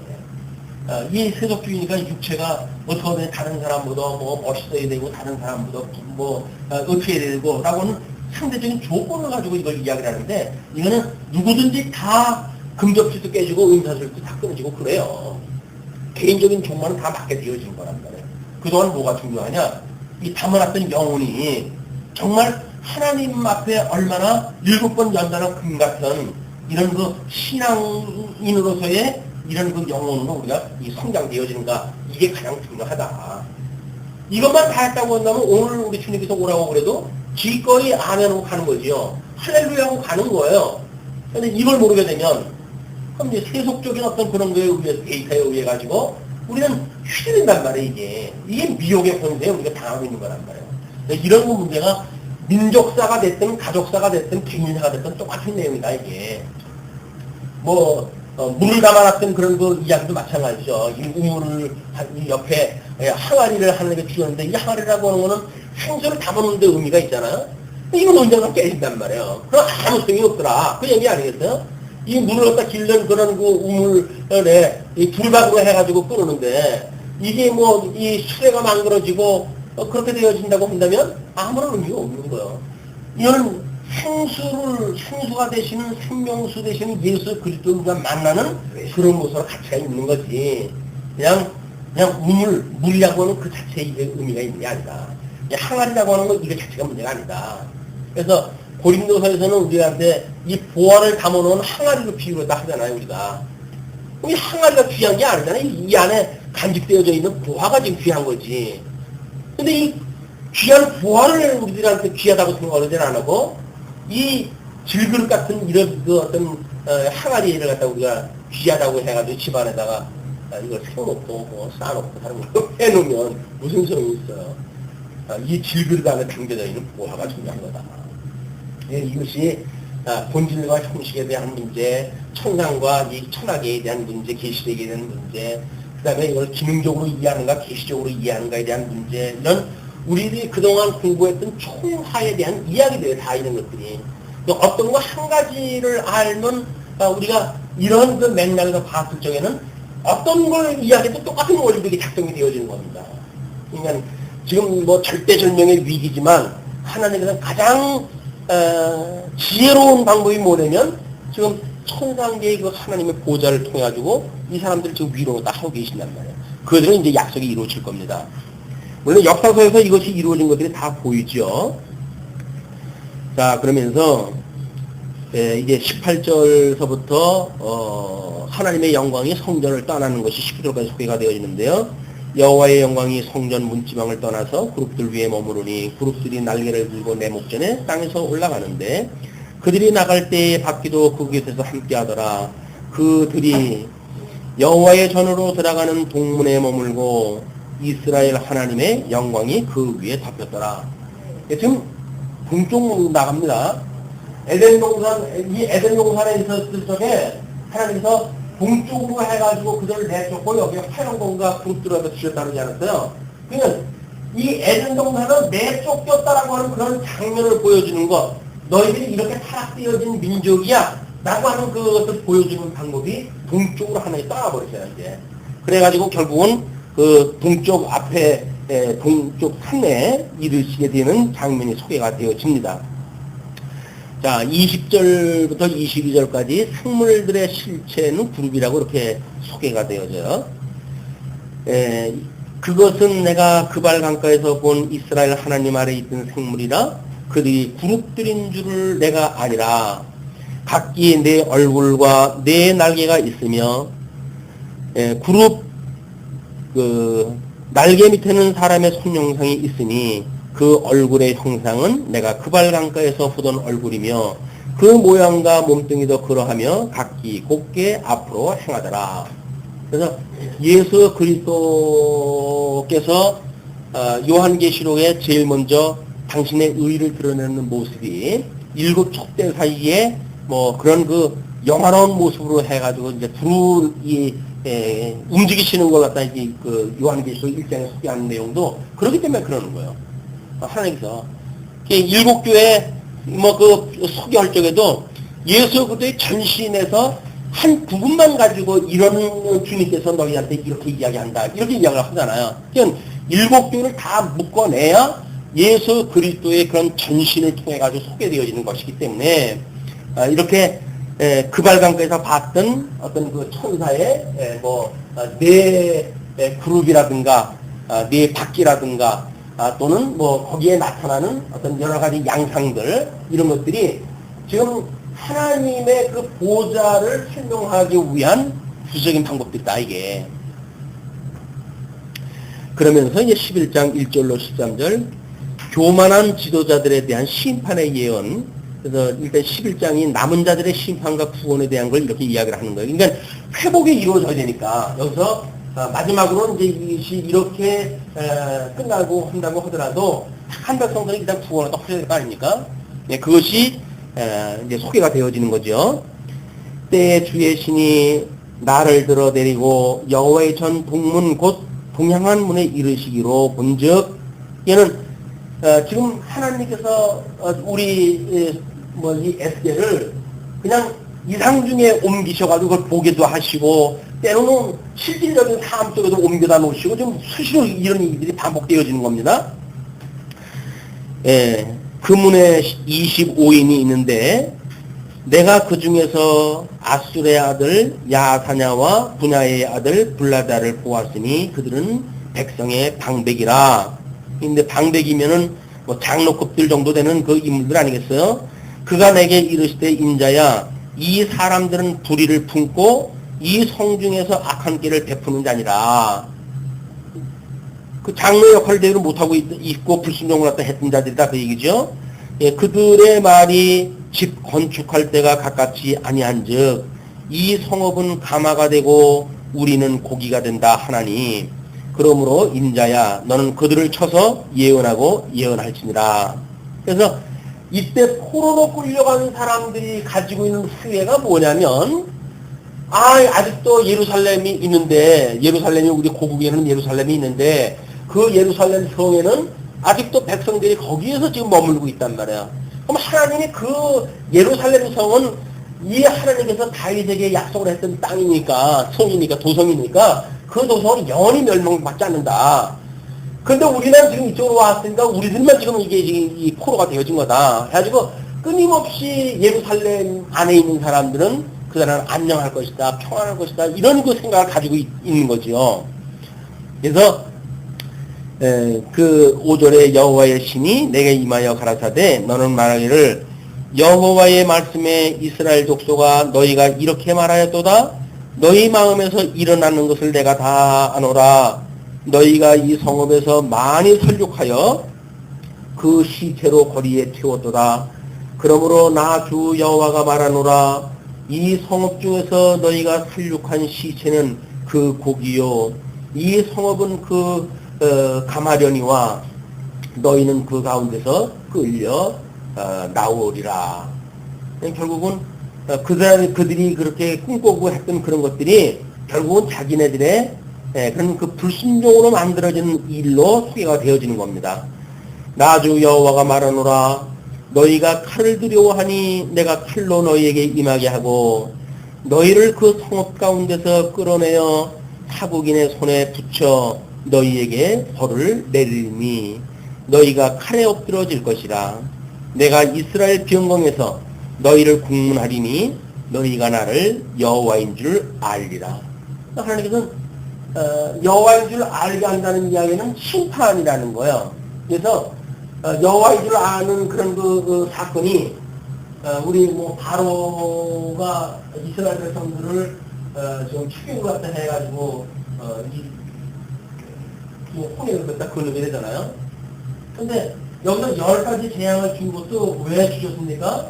이 세속주의니까 육체가 어떻게 하면 다른 사람보다 뭐 멋있어야 되고 다른 사람보다 뭐 어떻게 해야 되고 라고는 상대적인 조건을 가지고 이걸 이야기를 하는데 이거는 누구든지 다 금접시도 깨지고 은사술도 다 끊어지고 그래요. 개인적인 종말은 다 맞게 되어진 거란 말이에요. 그동안 뭐가 중요하냐? 이 담아놨던 영혼이 정말 하나님 앞에 얼마나 7번 연단한 금 같은 이런 그 신앙인으로서의 이런 그 영혼으로 우리가 이 성장되어지는가, 이게 가장 중요하다. 이것만 다 했다고 한다면 오늘 우리 주님께서 오라고 그래도 기꺼이 아멘하고 가는 거지요. 할렐루야 하고 가는 거예요. 근데 이걸 모르게 되면 그럼 이제 세속적인 어떤 그런 거에 의해, 데이터에 의해 가지고 우리는 휘둘린단 말이에요. 이게 미혹의 혼세에 우리가 당하고 있는 거란 말이에요. 이런 문제가 민족사가 됐든 가족사가 됐든 개인사가 됐든 똑같은 내용이다. 이게 물을 담아놨던 그런 그 이야기도 마찬가지죠. 이 우물을 이 옆에 항아리를 하나님께 주었는데 이 항아리라고 하는 거는 생수를 담아놓는 데 의미가 있잖아요. 이건 언젠가 깨진단 말이에요. 그럼 아무 소용이 없더라. 그 얘기 아니겠어요? 이 물을 갖다 길른 그런 그 우물에 이 불박으로 해가지고 끓는데 이게 이 수레가 망그러지고 그렇게 되어진다고 한다면 아무런 의미가 없는 거예요. 이거는 생수가 되시는 생명수 되시는 예수 그리스도가 만나는 그런 모습으로 가치가 있는 거지. 그냥 물이라고 하는 그 자체의 의미가 있는 게 아니다. 항아리라고 하는 건 이게 자체가 문제가 아니다. 그래서 고린도서에서는 우리한테 이 보화를 담아놓은 항아리로 비유를 다 하잖아요, 우리가. 이 항아리가 귀한 게 아니잖아요. 이 안에 간직되어져 있는 보화가 지금 귀한 거지. 근데 이 귀한 보화를 우리들한테 귀하다고 생각을 안 하고, 이 질그릇 같은 이런 그 어떤 항아리를 갖다 우리가 귀하다고 해가지고 집안에다가 이걸 세워놓고 쌓아놓고 다른 거 해놓으면 무슨 소용이 있어요. 이 질그릇 안에 담겨져 있는 보화가 중요한 거다. 이것이 본질과 형식에 대한 문제, 천상과 이 천하계에 대한 문제, 계시되게 대한 문제, 그 다음에 이걸 기능적으로 이해하는가, 계시적으로 이해하는가에 대한 문제, 이런 우리들이 그동안 공부했던 총화에 대한 이야기들이 다 이런 것들이. 어떤 거 한 가지를 알면 우리가 이런 그 맥락에서 봤을 적에는 어떤 걸 이야기해도 똑같은 원리들이 작동이 되어지는 겁니다. 그러니까 지금 절대절명의 위기지만 하나님께서 가장 지혜로운 방법이 뭐냐면 지금 천상계의 그 하나님의 보좌를 통해 가지고 이 사람들 지금 위로를 다 하고 계신단 말이에요. 그들은 이제 약속이 이루어질 겁니다. 물론 역사서에서 이것이 이루어진 것들이 다 보이죠. 자, 그러면서 이제 18절서부터 하나님의 영광이 성전을 떠나는 것이 19절까지 소개가 되어지는데요. 여호와의 영광이 성전 문지방을 떠나서 그룹들 위에 머무르니 그룹들이 날개를 들고 내 목전에 땅에서 올라가는데 그들이 나갈 때에 바퀴도 그 곁에서 함께하더라. 그들이 여호와의 전으로 들어가는 동문에 머물고 이스라엘 하나님의 영광이 그 위에 덮였더라. 지금 동쪽으로 나갑니다. 이 에덴 동산에 있었을 적에 하나님께서 동쪽으로 해가지고 그들을 내쫓고 여기 화룡공과 그룹들어서 주셨다는 지 않았어요. 그러니까 이 에덴 동산은 내쫓겼다라고 하는 그런 장면을 보여주는 것, 너희들이 이렇게 타락되어진 민족이야 라고 하는 그것을 보여주는 방법이 동쪽으로 하나님 떠나버리세요. 이제 그래가지고 결국은 그 동쪽 앞에 동쪽 산에 이르시게 되는 장면이 소개가 되어집니다. 자, 20절부터 22절까지 생물들의 실체는 그룹이라고 이렇게 소개가 되어져요. 그것은 내가 그발 강가에서 본 이스라엘 하나님 아래 있던 생물이라 그들이 그룹들인 줄을 내가 아니라 각기 내 얼굴과 내 날개가 있으며 그룹 날개 밑에는 사람의 손형상이 있으니 그 얼굴의 형상은 내가 그발 강가에서 보던 얼굴이며 그 모양과 몸뚱이도 그러하며 각기 곱게 앞으로 행하더라. 그래서 예수 그리스도께서 요한계시록에 제일 먼저 당신의 의를 드러내는 모습이 일곱 촛대 사이에 그런 그 영화로운 모습으로 해가지고 이제 두루 움직이시는 걸 갖다 이제 그 요한계시록 1장에 소개하는 내용도 그렇기 때문에 그러는 거예요. 하나님께서 일곱 교회 그 소개할 적에도 예수 그리스도의 전신에서 한 부분만 가지고 이런 주님께서 너희한테 이렇게 이야기한다 이렇게 이야기를 하잖아요. 그러니까 일곱 교회를 다 묶어내야 예수 그리스도의 그런 전신을 통해 가지고 소개되어지는 것이기 때문에 이렇게 그발강가에서 봤던 어떤 그 천사의 네 그룹이라든가 네 바퀴라든가 또는 거기에 나타나는 어떤 여러 가지 양상들 이런 것들이 지금 하나님의 그 보좌를 설명하기 위한 부수적인 방법들이다, 이게. 그러면서 이제 11장 1절로 13절, 교만한 지도자들에 대한 심판의 예언. 그래서 일단 11장이 남은 자들의 심판과 구원에 대한 걸 이렇게 이야기를 하는 거예요. 그러니까 회복이 이루어져야 되니까, 여기서 마지막으로는 이제 이것이 이렇게 끝나고 한다고 하더라도 한 백성들이 일단 구원을 또 하셔야 될 거 아닙니까? 네, 그것이 이제 소개가 되어지는 거죠. 때에 주의 신이 나를 들어 데리고 여호와의 전 동문 곧 동향한 문에 이르시기로 본즉, 얘는 지금 하나님께서 우리 이 에스겔을 그냥 이상 중에 옮기셔가지고 그걸 보게도 하시고, 때로는 실질적인 삶 속에도 옮겨다 놓으시고, 좀 수시로 이런 일들이 반복되어지는 겁니다. 예, 그 문에 25인이 있는데, 내가 그 중에서 아술의 아들 야사냐와 분야의 아들 블라다를 보았으니 그들은 백성의 방백이라. 근데 방백이면은 뭐 장로급들 정도 되는 그 인물들 아니겠어요? 그가 내게 이르시되 인자야, 이 사람들은 불의를 품고 이 성중에서 악한 길을 베푸는 자니라. 그 장로 역할을 제대로 못하고 있고 불순종을 갖다 했던 자들이다, 그 얘기죠. 예, 그들의 말이 집 건축할 때가 가깝지 아니한즉 이 성읍은 가마가 되고 우리는 고기가 된다 하나니, 그러므로 인자야 너는 그들을 쳐서 예언하고 예언할지니라. 그래서 이때 포로로 끌려가는 사람들이 가지고 있는 후회가 뭐냐면, 아직도 예루살렘이 있는데, 예루살렘이 우리 고국에는 예루살렘이 있는데 그 예루살렘 성에는 아직도 백성들이 거기에서 지금 머물고 있단 말이야. 그럼 하나님이 그 예루살렘 성은 이 하나님께서 다윗에게 약속을 했던 땅이니까, 성이니까, 도성이니까 그 도성은 영원히 멸망받지 않는다. 그런데 우리는 지금 이쪽으로 왔으니까 우리들만 지금 이게 이 포로가 되어진 거다. 해가지고 끊임없이 예루살렘 안에 있는 사람들은 그 나라는 안녕할 것이다, 평안할 것이다, 이런 그 생각을 가지고 있는 거죠. 그래서 그 5절에 여호와의 신이 내게 임하여 가라사대 너는 말하기를 여호와의 말씀에 이스라엘 족속아 너희가 이렇게 말하였도다. 너희 마음에서 일어나는 것을 내가 다 아노라. 너희가 이 성읍에서 많이 설욕하여 그 시체로 거리에 태웠도다. 그러므로 나 주 여호와가 말하노라. 이 성읍 중에서 너희가 살육한 시체는 그 고기요, 이 성읍은 그 가마려니와 너희는 그 가운데서 끌려 나오리라. 결국은 그들이 그렇게 꿈꾸고 했던 그런 것들이 결국은 자기네들의 그런 그 불순종으로 만들어진 일로 소개가 되어지는 겁니다. 나 주 여호와가 말하노라. 너희가 칼을 두려워하니 내가 칼로 너희에게 임하게 하고 너희를 그 성읍 가운데서 끌어내어 타국인의 손에 붙여 너희에게 벌을 내리니 너희가 칼에 엎드러질 것이라. 내가 이스라엘 병거에서 너희를 국문하리니 너희가 나를 여호와인 줄 알리라. 하나님께서는 여호와인 줄 알게 한다는 이야기는 심판이라는 거예요. 그래서 여호와인 줄 아는 그런 그 사건이 우리 뭐 바로가 이스라엘 백성들을 지금 추격을 갖다 해가지고 홍해를 갖다 건너게 되잖아요. 근데 여기서 10가지 재앙을 준 것도 왜 주셨습니까?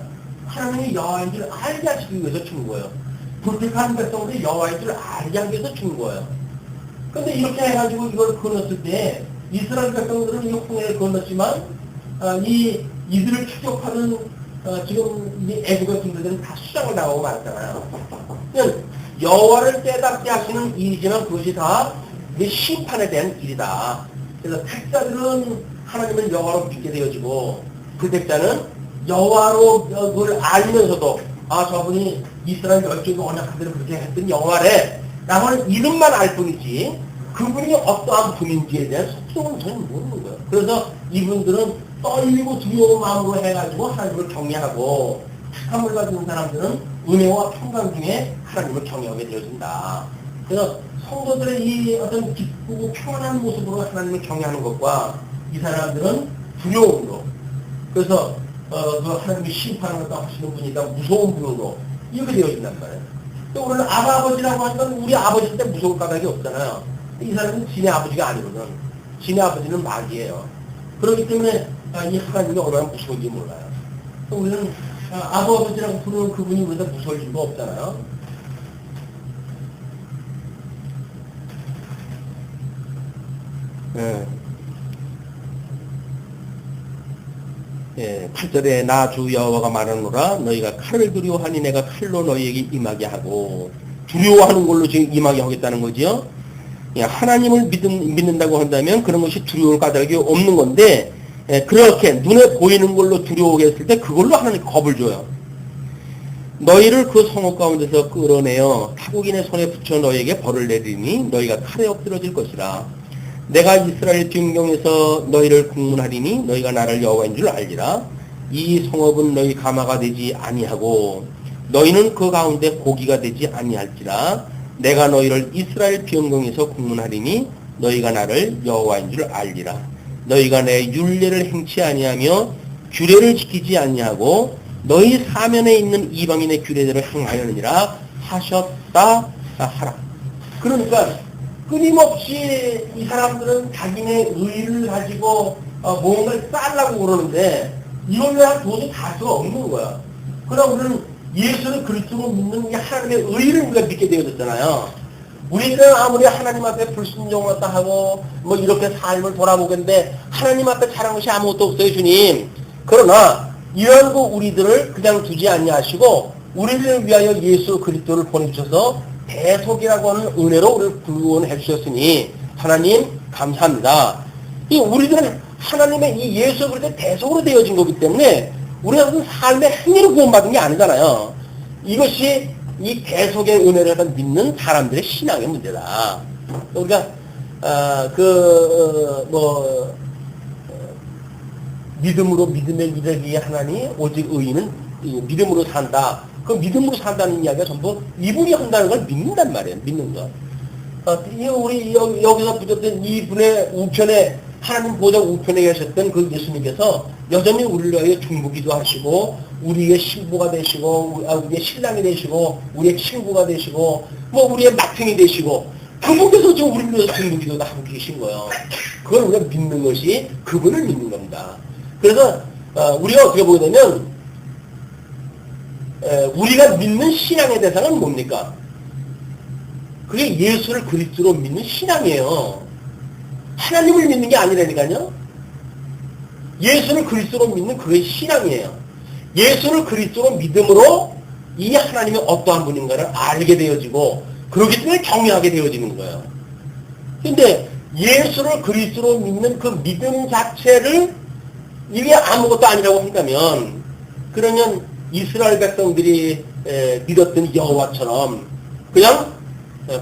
하나님이 여호와인 줄 알게 하시기 위해서 주는 거예요. 불택한 백성들이 여호와인 줄 알게 하기 위해서 주는 거예요. 근데 이렇게 해가지고 이걸 건넜을 때 이스라엘 백성들은 이 홍해를 건넜지만 이들을 추격하는 지금 이 애국 백성들은 다 수장을 나오고 말았잖아요. 여호와를 깨닫게 하시는 일이지만 그것이 다 이게 심판에 대한 일이다. 그래서 택자들은 하나님을 여호와로 믿게 되어지고 불택자는 여호와로 그걸 알면서도 저분이 이스라엘 열정이 언약하기를 그렇게 했던 여호와래 라고 하는 이름만 알 뿐이지 그분이 어떠한 분인지에 대한 속성은 전혀 모르는 거예요. 그래서 이분들은 떨리고 두려운 마음으로 해가지고 하나님을 경외하고 착함을 가진 사람들은 은혜와 평강 중에 하나님을 경외하게 되어진다. 그래서 성도들의 이 어떤 기쁘고 평안한 모습으로 하나님을 경외하는 것과 이 사람들은 두려움으로, 그래서 그 하나님이 심판을 하시는 분이다 무서운 분으로 이렇게 되어진단 말이에요. 또 우리는 아버지라고 하면 우리 아버지 때 무서울 까닭이 없잖아요. 이 사람은 지네 아버지가 아니거든. 지네 아버지는 마귀예요. 그렇기 때문에 이 하나님이 얼마나 무서운지 몰라요. 또 우리는 아버지라고 부르는 그분이 우리가 무서울 이유가 없잖아요. 예, 8절에 나 주 여호와가 말하노라 너희가 칼을 두려워하니 내가 칼로 너희에게 임하게 하고 두려워하는 걸로 지금 임하게 하겠다는 거죠. 예, 하나님을 믿는다고 한다면 그런 것이 두려울 까닭이 없는 건데 예, 그렇게 눈에 보이는 걸로 두려워하게 했을 때 그걸로 하나님 겁을 줘요. 너희를 그 성읍 가운데서 끌어내어 타국인의 손에 붙여 너희에게 벌을 내리니 너희가 칼에 엎드러질 것이라. 내가 이스라엘 비음경에서 너희를 국문하리니 너희가 나를 여호와인 줄 알리라. 이 성읍은 너희 가마가 되지 아니하고 너희는 그 가운데 고기가 되지 아니할지라. 내가 너희를 이스라엘 비음경에서 국문하리니 너희가 나를 여호와인 줄 알리라. 너희가 내 율례를 행치 아니하며 규례를 지키지 아니하고 너희 사면에 있는 이방인의 규례대로 행하려느니라 하셨다 하라. 그러니까 끊임없이 이 사람들은 자기네 의를 가지고 뭔가를 쌓으려고 그러는데 이걸 왜 도저히 갈 수가 없는 거야. 그러나 우리는 예수를 그리스도로 믿는 게 하나님의 의를 우리가 믿게 되어졌잖아요. 우리는 아무리 하나님 앞에 불순종했다 하고 뭐 이렇게 삶을 돌아보겠는데 하나님 앞에 잘한 것이 아무것도 없어요, 주님. 그러나 이런 거 우리들을 그냥 두지 않냐하시고 우리를 위하여 예수 그리스도를 보내주셔서 대속이라고 하는 은혜로 우리를 구원해 주셨으니 하나님 감사합니다. 이 우리들은 하나님의 이 예수 그리스도의 대속으로 되어진 거기 때문에 우리가 무슨 삶의 행위로 구원받은 게 아니잖아요. 이것이 이 대속의 은혜를 믿는 사람들의 신앙의 문제다. 우리가 믿음으로 믿음에 이르기에 하나니 오직 의인은 믿음으로 산다. 그 믿음으로 산다는 이야기가 전부 이분이 한다는 걸 믿는단 말이에요. 믿는 거. 우리 여기서 붙였던 이분의 우편에 하나님 보좌 우편에 계셨던 그 예수님께서 여전히 우리를 위하여 중보기도 하시고 우리의 신부가 되시고 우리의 신랑이 되시고 우리의 친구가 되시고 뭐 우리의 맏형이 되시고 그분께서 지금 우리를 위해서 중보기도도 하고 계신 거예요. 그걸 우리가 믿는 것이 그분을 믿는 겁니다. 그래서 우리가 어떻게 보게 되면 우리가 믿는 신앙의 대상은 뭡니까? 그게 예수를 그리스도로 믿는 신앙이에요. 하나님을 믿는 게 아니라니까요. 예수를 그리스도로 믿는 그게 신앙이에요. 예수를 그리스도로 믿음으로 이 하나님이 어떠한 분인가를 알게 되어지고 그렇기 때문에 경외하게 되어지는 거예요. 근데 예수를 그리스도로 믿는 그 믿음 자체를 이게 아무것도 아니라고 한다면 그러면 이스라엘 백성들이 믿었던 여호와처럼 그냥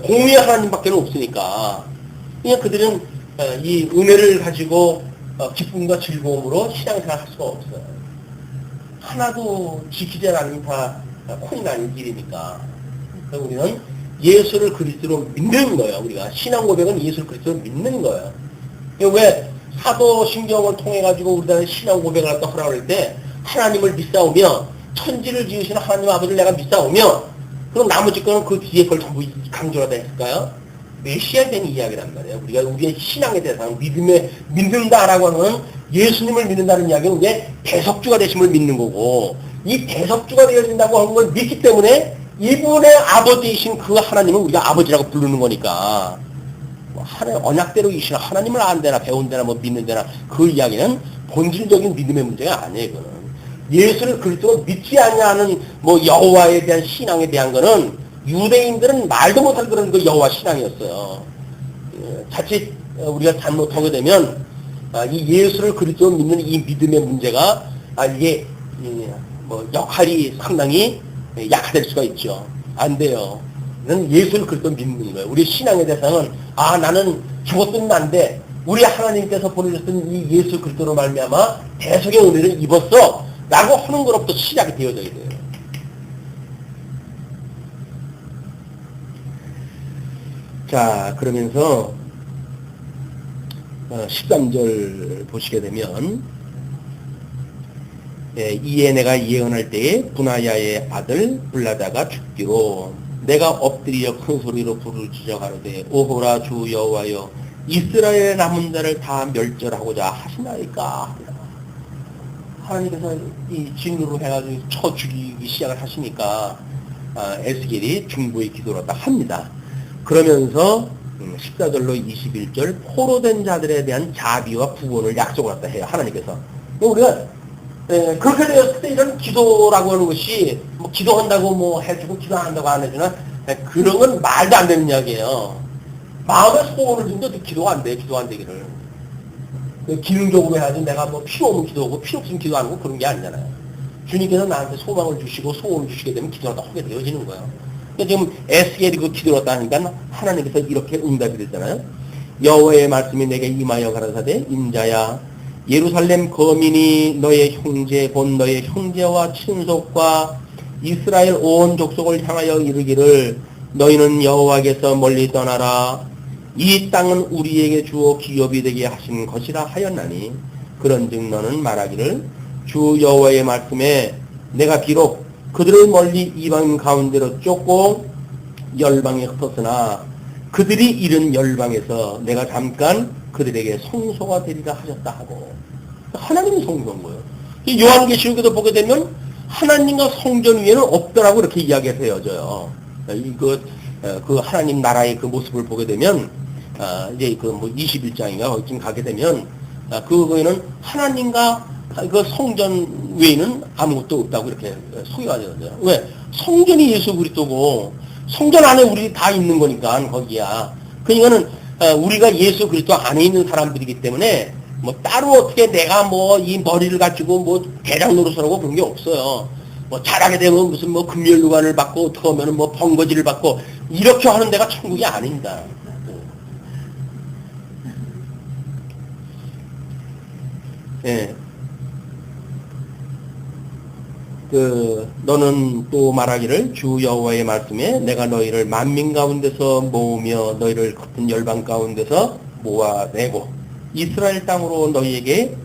공의 하나님밖에 없으니까 그냥 그들은 이 은혜를 가지고 기쁨과 즐거움으로 신앙생활 할 수가 없어요. 하나도 지키지 않으면 다 코인 아닌 일이니까. 그래서 우리는 예수를 그리스도로 믿는 거예요. 우리가 신앙 고백은 예수를 그리스도로 믿는 거예요. 왜 사도신경을 통해 가지고 우리가 신앙 고백을 할까 하라고 때 하나님을 믿사오며 천지를 지으시는 하나님 아버지를 내가 믿사오며 그럼 나머지 거는 그 뒤에 걸 전부 강조하다 했을까요? 메시아에 대한 이야기란 말이에요. 우리가 우리의 신앙에 대해서 믿는다라고 하는 예수님을 믿는다는 이야기는 이제 대속주가 되심을 믿는 거고 이 대속주가 되어진다고 하는 걸 믿기 때문에 이분의 아버지이신 그 하나님은 우리가 아버지라고 부르는 거니까 하나님 언약대로 이신 하나님을 안되나 배운대나 뭐 믿는대나 그 이야기는 본질적인 믿음의 문제가 아니에요. 이거는. 예수를 그리스도로 믿지 않냐는 뭐 여호와에 대한 신앙에 대한 거는 유대인들은 말도 못할 그런 그 여호와 신앙이었어요. 자칫 우리가 잘못하게 되면 이 예수를 그리스도로 믿는 이 믿음의 문제가 이게 뭐 역할이 상당히 약화될 수가 있죠. 안 돼요. 는 예수를 그리스도 믿는 거예요. 우리 신앙의 대상은 나는 죽었으면 안 돼. 우리 하나님께서 보내셨던 이 예수 그리스도로 말미암아 대속의 은혜를 입었어 라고 하는 것부터 시작이 되어져야 돼요. 자, 그러면서 13절 보시게 되면 이에 내가 예언할 때에 분하야의 아들 블라다가 죽기로 내가 엎드려 큰 소리로 부르짖어 가로되 오호라 주 여호와여 이스라엘의 남은 자를 다 멸절하고자 하시나이까. 하나님께서 이 진노로 해가지고 쳐 죽이기 시작을 하시니까 에스겔이 중보의 기도를 딱 합니다. 그러면서 14절로 21절 포로된 자들에 대한 자비와 구원을 약속을 갖다 해요. 하나님께서. 우리가 그렇게 되었을 때 이런 기도라고 하는 것이 뭐 기도한다고 뭐 해주고 기도 안 한다고 안 해주나 그런 건 말도 안 되는 이야기예요. 마음의 소원을 준도 기도가 안 돼. 기도 안 되기를. 기능적으로 해야지 내가 뭐 필요 없는 기도하고 필요 없으면 기도 안 하고 그런 게 아니잖아요. 주님께서 나한테 소망을 주시고 소원을 주시게 되면 기도가 다 하게 되어지는 거예요. 지금 에스겔이 그 기도를 했다 하니까 하나님께서 이렇게 응답이 됐잖아요. 여호와의 말씀이 내게 임하여 가라사대 인자야 예루살렘 거민이 너의 형제 곧 너의 형제와 친속과 이스라엘 온 족속을 향하여 이르기를 너희는 여호와께서 멀리 떠나라 이 땅은 우리에게 주어 기업이 되게 하신 것이라 하였나니 그런즉 너는 말하기를 주 여호와의 말씀에 내가 비록 그들을 멀리 이방 가운데로 쫓고 열방에 흩었으나 그들이 이른 열방에서 내가 잠깐 그들에게 성소가 되리라 하셨다 하고 하나님이 성소인 거예요. 요한계시록에도 보게 되면 하나님과 성전 위에는 없더라고 이렇게 이야기가 되어져요. 그 하나님 나라의 그 모습을 보게 되면 이제 그 뭐 21장인가 거기쯤 가게 되면 그거에는 하나님과 그 성전 외에는 아무것도 없다고 이렇게 소개가 되어져요. 왜? 성전이 예수 그리스도고 성전 안에 우리 다 있는 거니까 거기야. 그러니까는 우리가 예수 그리스도 안에 있는 사람들이기 때문에 뭐 따로 어떻게 내가 뭐 이 머리를 가지고 뭐 대장 노릇하고 그런 게 없어요. 뭐 잘하게 되면 무슨 뭐 금멸류관을 받고 어떻게 하면은 뭐 번거지를 받고 이렇게 하는 데가 천국이 아닙니다. 예. 너는 또 말하기를 주 여호와의 말씀에 내가 너희를 만민 가운데서 모으며 너희를 같은 열방 가운데서 모아내고 이스라엘 땅으로 너희에게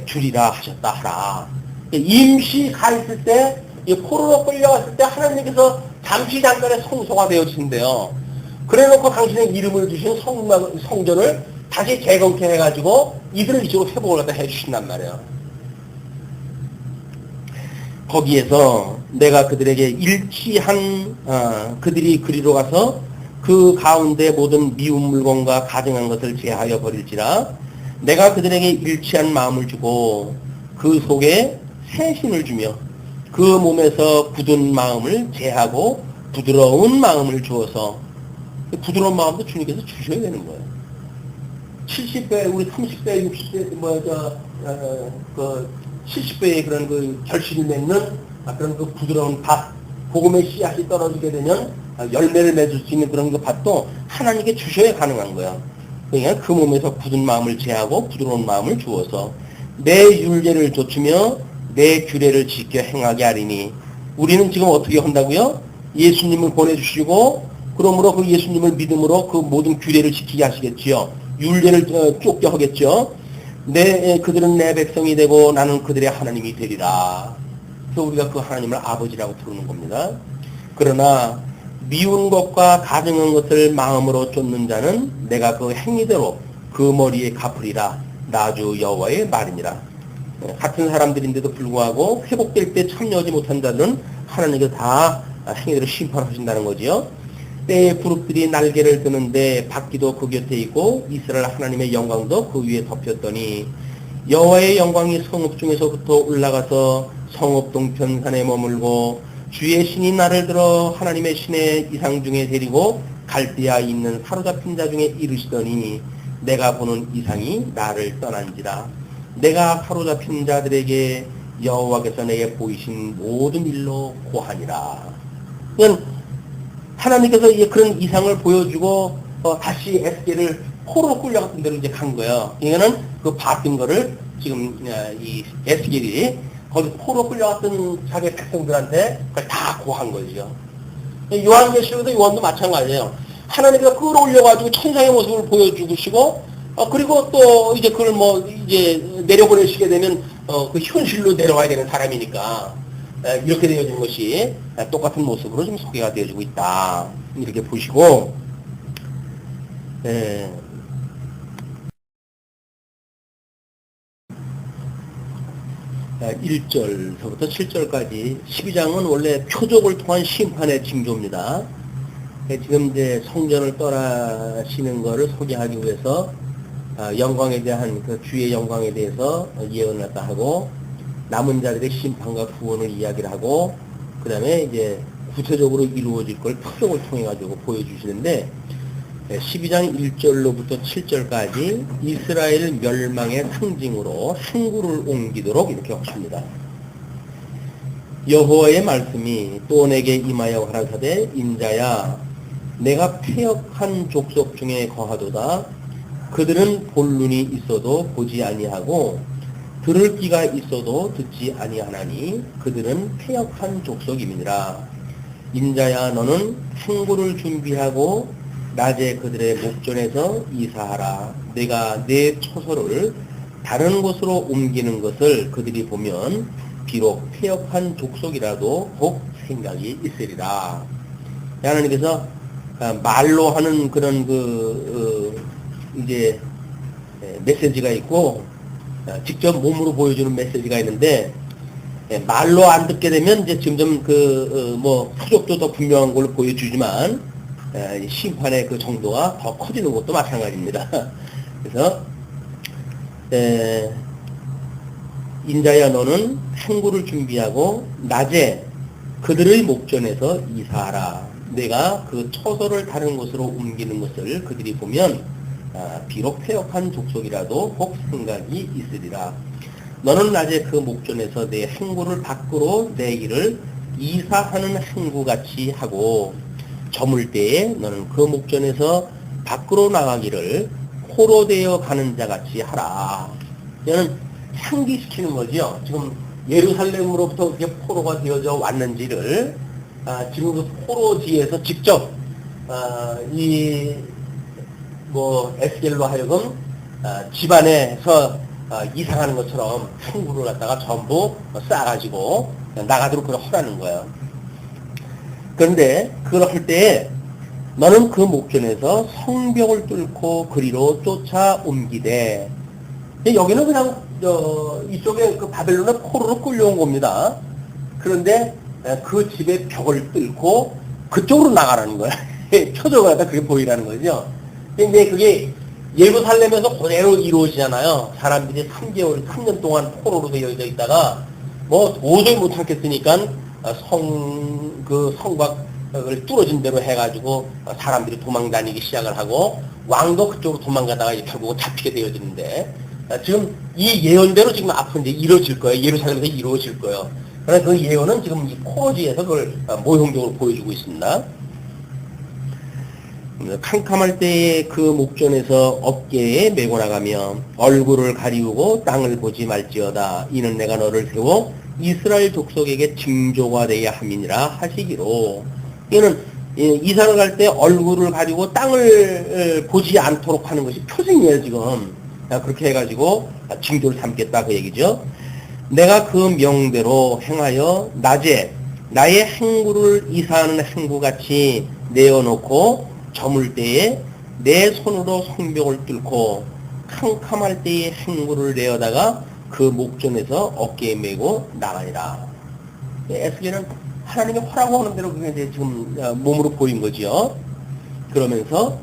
주리라 하셨다 하라. 임시 가 있을 때 포로로 끌려갔을 때 하나님께서 잠시 잠깐의 성소가 되어주신대요. 그래놓고 당신의 이름을 주신 성전을 다시 재건케 해가지고 이들을 이쪽으로 회복을 갖다 해주신단 말이에요. 거기에서 내가 그들에게 일치한 그들이 그리로 가서 그 가운데 모든 미운 물건과 가증한 것을 제하여 버릴지라 내가 그들에게 일치한 마음을 주고 그 속에 새 신을 주며 그 몸에서 굳은 마음을 제하고 부드러운 마음을 주어서 부드러운 마음도 주님께서 주셔야 되는 거예요. 70배 우리 30배 60배 그 70배의 그런 그 결실을 맺는 그런 그 부드러운 밭, 복음의 씨앗이 떨어지게 되면 열매를 맺을 수 있는 그런 그 밭도 하나님께 주셔야 가능한 거야. 그러니까 그 몸에서 굳은 마음을 제하고 부드러운 마음을 주어서 내 율례를 좇으며 내 규례를 지켜 행하게 하리니 우리는 지금 어떻게 한다고요? 예수님을 보내주시고 그러므로 그 예수님을 믿음으로 그 모든 규례를 지키게 하시겠지요. 율례를 쫓게 하겠죠. 그들은 내 백성이 되고 나는 그들의 하나님이 되리라. 그래서 우리가 그 하나님을 아버지라고 부르는 겁니다. 그러나 미운 것과 가증한 것을 마음으로 쫓는 자는 내가 그 행위대로 그 머리에 갚으리라. 나주 여호와의 말이니라. 같은 사람들인데도 불구하고 회복될 때 참여하지 못한 자들은 하나님께서 다 행위대로 심판하신다는 거지요. 때의 부릅들이 날개를 드는데 바퀴도 그 곁에 있고 이스라엘 하나님의 영광도 그 위에 덮였더니 여호와의 영광이 성읍 중에서부터 올라가서 성읍 동편산에 머물고 주의 신이 나를 들어 하나님의 신의 이상 중에 데리고 갈대아에 있는 사로잡힌 자 중에 이르시더니 내가 보는 이상이 나를 떠난지라. 내가 사로잡힌 자들에게 여호와께서 내게 보이신 모든 일로 고하니라. 하나님께서 이제 그런 이상을 보여주고 다시 에스겔을 포로로 끌려갔던 데로 이제 간 거예요. 이거는 그 봤던 거를 지금 이 에스겔이 거기 포로로 끌려갔던 자기 백성들한테 그걸 다 고한 거죠. 요한계시록도 요한도 마찬가지예요. 하나님께서 끌어올려가지고 천상의 모습을 보여주시고 그리고 또 이제 그걸 뭐 이제 내려보내시게 되면 그 현실로 내려와야 되는 사람이니까 이렇게 되어진 것이 똑같은 모습으로 좀 소개가 되어지고 있다. 이렇게 보시고, 1절서부터 7절까지 12장은 원래 표적을 통한 심판의 징조입니다. 지금 이제 성전을 떠나시는 것을 소개하기 위해서 영광에 대한 그 주의 영광에 대해서 예언을 하고 남은 자들의 심판과 구원을 이야기를 하고 그 다음에 이제 구체적으로 이루어질 걸 표적을 통해 가지고 보여주시는데 12장 1절로부터 7절까지 이스라엘 멸망의 상징으로 항구를 옮기도록 이렇게 하십니다. 여호와의 말씀이 또 내게 임하여 가라사대 인자야 내가 패역한 족속 중에 거하도다. 그들은 볼 눈이 있어도 보지 아니하고 들을 귀가 있어도 듣지 아니하나니 그들은 패역한 족속임이니라. 인자야 너는 항구를 준비하고 낮에 그들의 목전에서 이사하라. 내가 내 처소를 다른 곳으로 옮기는 것을 그들이 보면 비록 패역한 족속이라도 혹 생각이 있으리라. 하나님께서 말로 하는 그런 이제 메시지가 있고 직접 몸으로 보여주는 메시지가 있는데 말로 안 듣게 되면 이제 점점 표적도 더 분명한 걸로 보여주지만 심판의 그 정도가 더 커지는 것도 마찬가지입니다. 그래서 인자야 너는 항구를 준비하고 낮에 그들의 목전에서 이사하라. 내가 그 처소를 다른 곳으로 옮기는 것을 그들이 보면 비록 패역한 족속이라도 혹 생각이 있으리라. 너는 낮에 그 목전에서 내 항구를 밖으로 내기를 이사하는 항구같이 하고 저물 때에 너는 그 목전에서 밖으로 나가기를 포로 되어 가는 자같이 하라. 이는 상기시키는 거죠. 지금 예루살렘으로부터 어떻게 포로가 되어져 왔는지를 지금 그 포로지에서 직접 에스겔로 하여금 집안에서 이상하는 것처럼 항구를 갖다가 전부 싸가지고 나가도록 그걸 허라는 거예요. 그런데 그걸 할 때에 너는 그 목전에서 성벽을 뚫고 그리로 쫓아 옮기되 여기는 그냥 이쪽에 그 바벨론의 포로로 끌려온 겁니다. 그런데 그 집의 벽을 뚫고 그쪽으로 나가라는 거야. 표적을 갖다 그렇게 보이라는 거죠. 근데 그게 예루살렘에서 그대로 이루어지잖아요. 사람들이 3년 동안 포로로 되어져 있다가 도저히 못 참겠으니까 성곽을 뚫어진 대로 해가지고 사람들이 도망 다니기 시작을 하고 왕도 그쪽으로 도망가다가 결국은 잡히게 되어지는데 지금 이 예언대로 지금 앞으로 이제 이루어질 거예요. 예루살렘에서 이루어질 거예요. 그래서 그 예언은 지금 이 포로지에서 그걸 모형적으로 보여주고 있습니다. 캄캄할 때에 그 목전에서 어깨에 메고 나가며 얼굴을 가리우고 땅을 보지 말지어다. 이는 내가 너를 세워 이스라엘 족속에게 징조가 되어야 함이니라 하시기로. 이는 이사를 갈 때 얼굴을 가리고 땅을 보지 않도록 하는 것이 표징이에요 지금. 그렇게 해가지고 징조를 삼겠다 그 얘기죠. 내가 그 명대로 행하여 낮에 나의 항구를 이사하는 항구같이 내어놓고 저물 때에 내 손으로 성벽을 뚫고 캄캄할 때에 항구를 내어다가 그 목전에서 어깨에 메고 나가니라. 에스겔은 하나님이 허락하는 대로 그게 이제 지금 몸으로 보인 거죠. 그러면서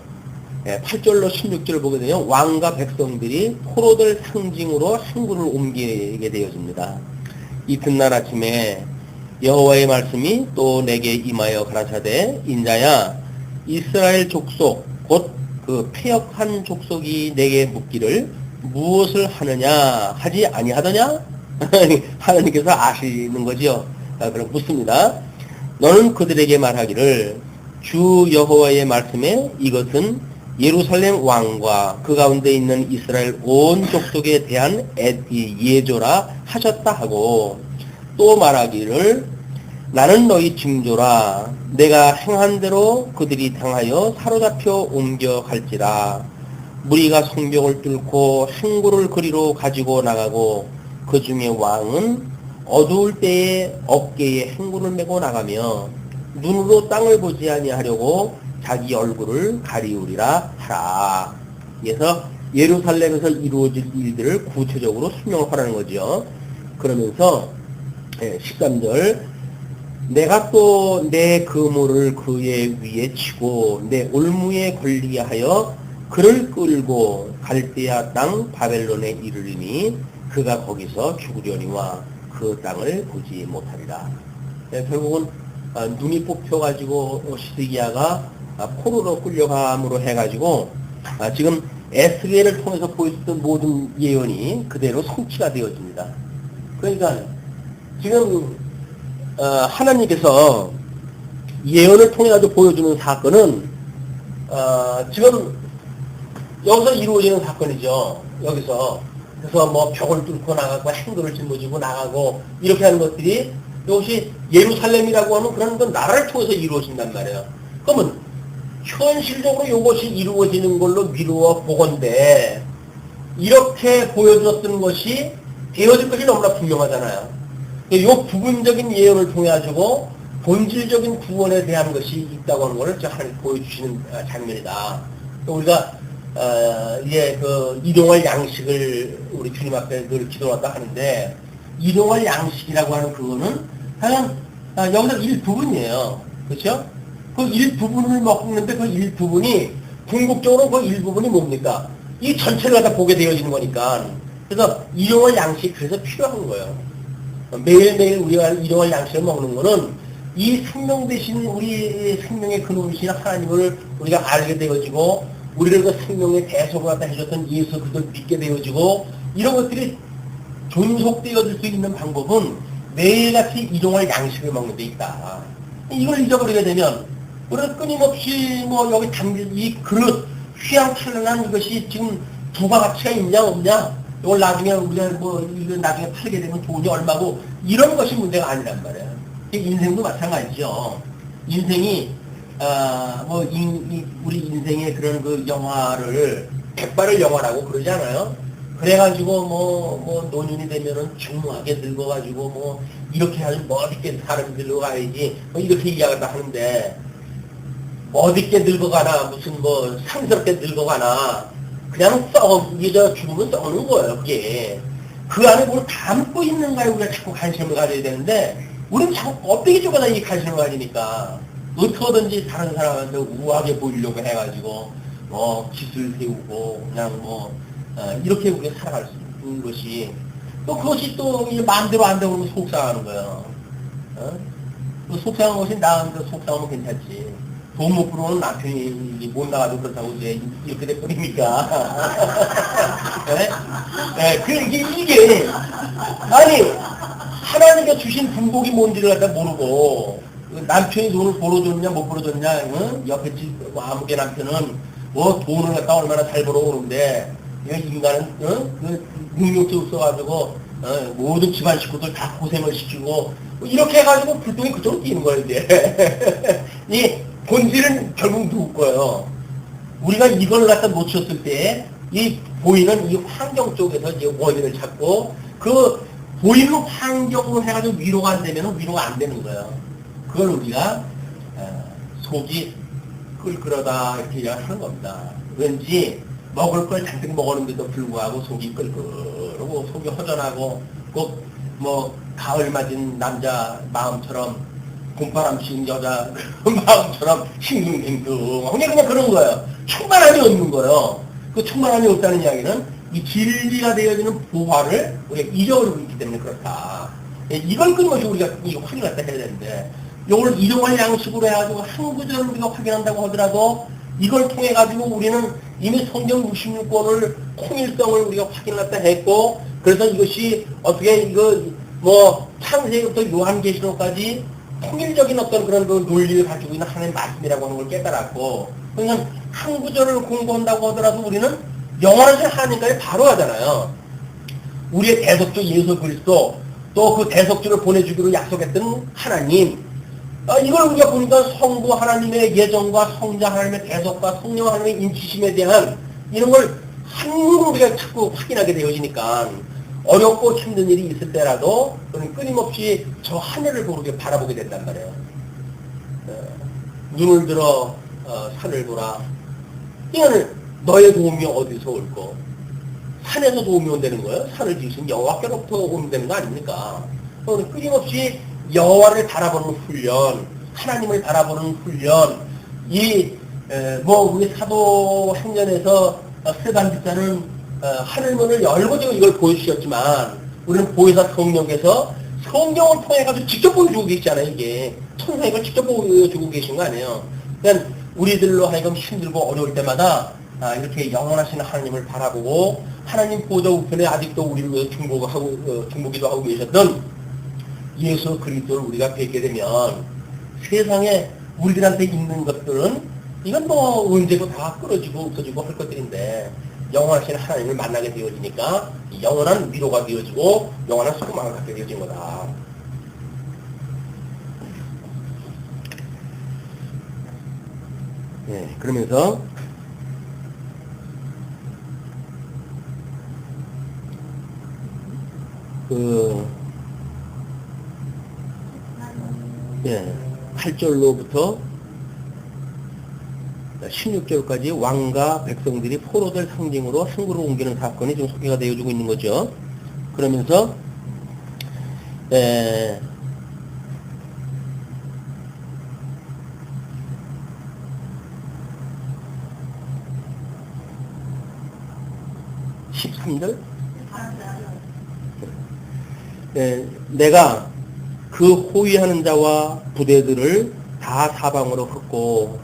8절로 16절을 보게 되면 왕과 백성들이 포로들 상징으로 항구를 옮기게 되어집니다. 이튿날 아침에 여호와의 말씀이 또 내게 임하여 가라사대 인자야 이스라엘 족속 곧 그 패역한 족속이 내게 묻기를 무엇을 하느냐 하지 아니하더냐? 하나님께서 아시는 거지요. 그럼 묻습니다. 너는 그들에게 말하기를 주 여호와의 말씀에 이것은 예루살렘 왕과 그 가운데 있는 이스라엘 온 족속에 대한 예조라 하셨다 하고 또 말하기를 나는 너희 징조라. 내가 행한 대로 그들이 당하여 사로잡혀 옮겨갈지라. 무리가 성벽을 뚫고 항구를 그리로 가지고 나가고 그 중에 왕은 어두울 때에 어깨에 행군을 메고 나가며 눈으로 땅을 보지 아니하려고 자기 얼굴을 가리우리라 하라. 그래서 예루살렘에서 이루어질 일들을 구체적으로 설명을 하라는 거죠. 그러면서 13절 내가 또 내 그물을 그의 위에 치고 내 올무에 걸리게 하여 그를 끌고 갈대아 땅 바벨론에 이르리니 그가 거기서 죽으려니와 그 땅을 보지 못하리라. 결국은 눈이 뽑혀가지고 시드기야가 포로로 끌려감으로 해가지고 지금 에스겔을 통해서 보였던 모든 예언이 그대로 성취가 되어집니다. 그러니까 지금 하나님께서 예언을 통해 가지고 보여주는 사건은 지금 여기서 이루어지는 사건이죠. 여기서 그래서 뭐 벽을 뚫고 나가고 행도를 짊어지고 나가고 이렇게 하는 것들이 이것이 예루살렘이라고 하는 그런 그 나라를 통해서 이루어진단 말이에요. 그러면 현실적으로 이것이 이루어지는 걸로 미루어 보건데 이렇게 보여줬던 것이 되어질 것이 너무나 분명하잖아요. 이 부분적인 예언을 통해 가지고 본질적인 구원에 대한 것이 있다고 하는 것을 하나님 보여주시는 장면이다. 우리가 이제 그 일용할 양식을 우리 주님 앞에 늘 기도하다 하는데 일용할 양식이라고 하는 그거는 그냥 여기서 일부분이에요. 그렇죠? 그 일부분을 먹는데 그 일부분이 궁극적으로 그 일부분이 뭡니까? 이 전체를 갖다 보게 되어지는 거니까. 그래서 일용할 양식 그래서 필요한 거예요. 매일매일 우리가 일용할 양식을 먹는 거는 이 생명 대신 우리 생명의 근원이신 하나님을 우리가 알게 되어지고 우리를 그 생명의 대속을 갖다 해줬던 예수 그리스도를 믿게 되어지고 이런 것들이 존속되어질 수 있는 방법은 매일같이 일용할 양식을 먹는 데 있다. 이걸 잊어버리게 되면 우리가 끊임없이 뭐 여기 담긴 이 그릇 휘황찬란한 이것이 지금 부가가치가 있냐 없냐 이걸 나중에 우리가 뭐 이거 나중에 팔게 되면 돈이 얼마고 이런 것이 문제가 아니란 말이에요. 인생도 마찬가지죠. 인생이 우리 인생의 그런 그 영화를 백발을 영화라고 그러지 않아요? 그래가지고 뭐 노년이 되면은 중후하게 늙어가지고 뭐 이렇게 아주 멋있게 사람이 늙어가야지 뭐 이렇게 이야기를 하는데 멋있게 늙어가나 무슨 뭐 상스럽게 늙어가나 그냥 이제 죽으면 썩는 거예요. 그게 그 안에 뭘 담고 있는가에 우리가 자꾸 관심을 가져야 되는데 우리는 자꾸 껍데기 쪽에다 이 관심을 가지니까 어떻게든지 다른 사람한테 우아하게 보이려고 해가지고 기술 세우고 그냥 이렇게 우리가 살아갈 수 있는 것이 또 그것이 또 마음대로 안 되고 속상하는 거예요. 속상한 것이 나은데 속상하면 괜찮지. 돈 못 벌어오는 남편이 못 나가도 그렇다고 이제 이렇게 돼버리니까. 네? 이게 아니 하나님께 주신 분복이 뭔지를 갖다 모르고 남편이 돈을 벌어줬냐 못 벌어줬냐 옆에 집 아무개 남편은 돈을 갖다 얼마나 잘 벌어오는데 인간은 그 능력이 없어가지고 모든 집안 식구들 다 고생을 시키고 이렇게 해가지고 불똥이 그쪽으로 뛰는 거예요 이제. 이 본질은 결국 누구 거예요. 우리가 이걸 갖다 놓쳤을 때 이 보이는 이 환경 쪽에서 이제 원인을 찾고 그 보이는 환경으로 해가지고 위로가 안 되면 위로가 안 되는 거예요. 그걸 우리가 속이 끌끌하다 이렇게 하는 겁니다. 왠지 먹을 걸 잔뜩 먹었는데도 불구하고 속이 끌끌하고 속이 허전하고 꼭 뭐 가을 맞은 남자 마음처럼 봄바람 씌운 여자 마음처럼 싱숭생숭 그냥 그런 거예요. 충만함이 없는 거예요. 그 충만함이 없다는 이야기는 이 진리가 되어지는 보화를 우리가 잊어버리고 있기 때문에 그렇다. 이걸 끊임없이 우리가 이거 확인을 해야 되는데 이걸 일용할 양식으로 해가지고 한 구절을 우리가 확인한다고 하더라도 이걸 통해 가지고 우리는 이미 성경 66권을 통일성을 우리가 확인했다 했고 그래서 이것이 어떻게 이거 뭐 창세기부터 요한계시록까지 통일적인 어떤 그런 그 논리를 가지고 있는 하나님의 말씀이라고 하는 걸 깨달았고 그냥 한 구절을 공부한다고 하더라도 우리는 영원하신 하나님까지 바로 하잖아요. 우리의 대속주 예수 그리스도 또 그 대속주를 보내주기로 약속했던 하나님 이걸 우리가 보니까 성부 하나님의 예정과 성자 하나님의 대속과 성령 하나님의 인치심에 대한 이런 걸 한으로 우리가 자꾸 확인하게 되어지니까 어렵고 힘든 일이 있을 때라도 그는 끊임없이 저 하늘을 보게 바라보게 된단 말이에요. 눈을 들어 산을 보라. 이거는 너의 도움이 어디서 올고 산에서 도움이 온다는 거예요. 산을 지으신 여호와께로부터 온다는 거 아닙니까? 그러니 끊임없이 여호와를 바라보는 훈련, 하나님을 바라보는 훈련, 우리 사도행전에서 스데반 집사는 하늘문을 열고 지금 이걸 보여주셨지만 우리는 보혜사 성령께서 성경을 통해 가지고 직접 보여주고 계시잖아요. 이게 천상에 이걸 직접 보여주고 계신 거 아니에요. 그러니까 우리들로 하여금 힘들고 어려울 때마다 이렇게 영원하신 하나님을 바라보고 하나님 보좌 우편에 아직도 우리를 위해 중보기도 하고 계셨던 예수 그리스도를 우리가 뵙게 되면 세상에 우리들한테 있는 것들은 이건 뭐 언제고 다 끊어지고 없어지고 할 것들인데 영원하신 하나님을 만나게 되어지니까 영원한 위로가 되어지고 영원한 소망을 갖게 되어진 거다. 네, 그러면서 예, 8절로부터 16절까지 왕과 백성들이 포로될 상징으로 항구로 옮기는 사건이 지금 소개가 되어주고 있는 거죠. 그러면서 13절 내가 그 호위하는 자와 부대들을 다 사방으로 흩고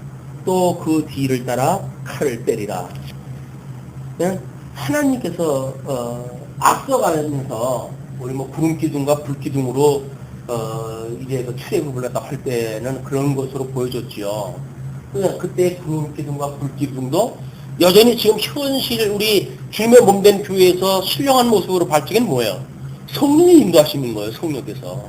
또 그 뒤를 따라 칼을 때리라. 하나님께서 앞서가면서 우리 뭐 구름 기둥과 불 기둥으로 이제 그 출애굽을 갖다 할 때는 그런 것으로 보여줬지요. 그때 구름 기둥과 불 기둥도 여전히 지금 현실 우리 주님의 몸된 교회에서 신령한 모습으로 발전은 뭐예요? 성령의 인도하심인 거예요. 성령께서.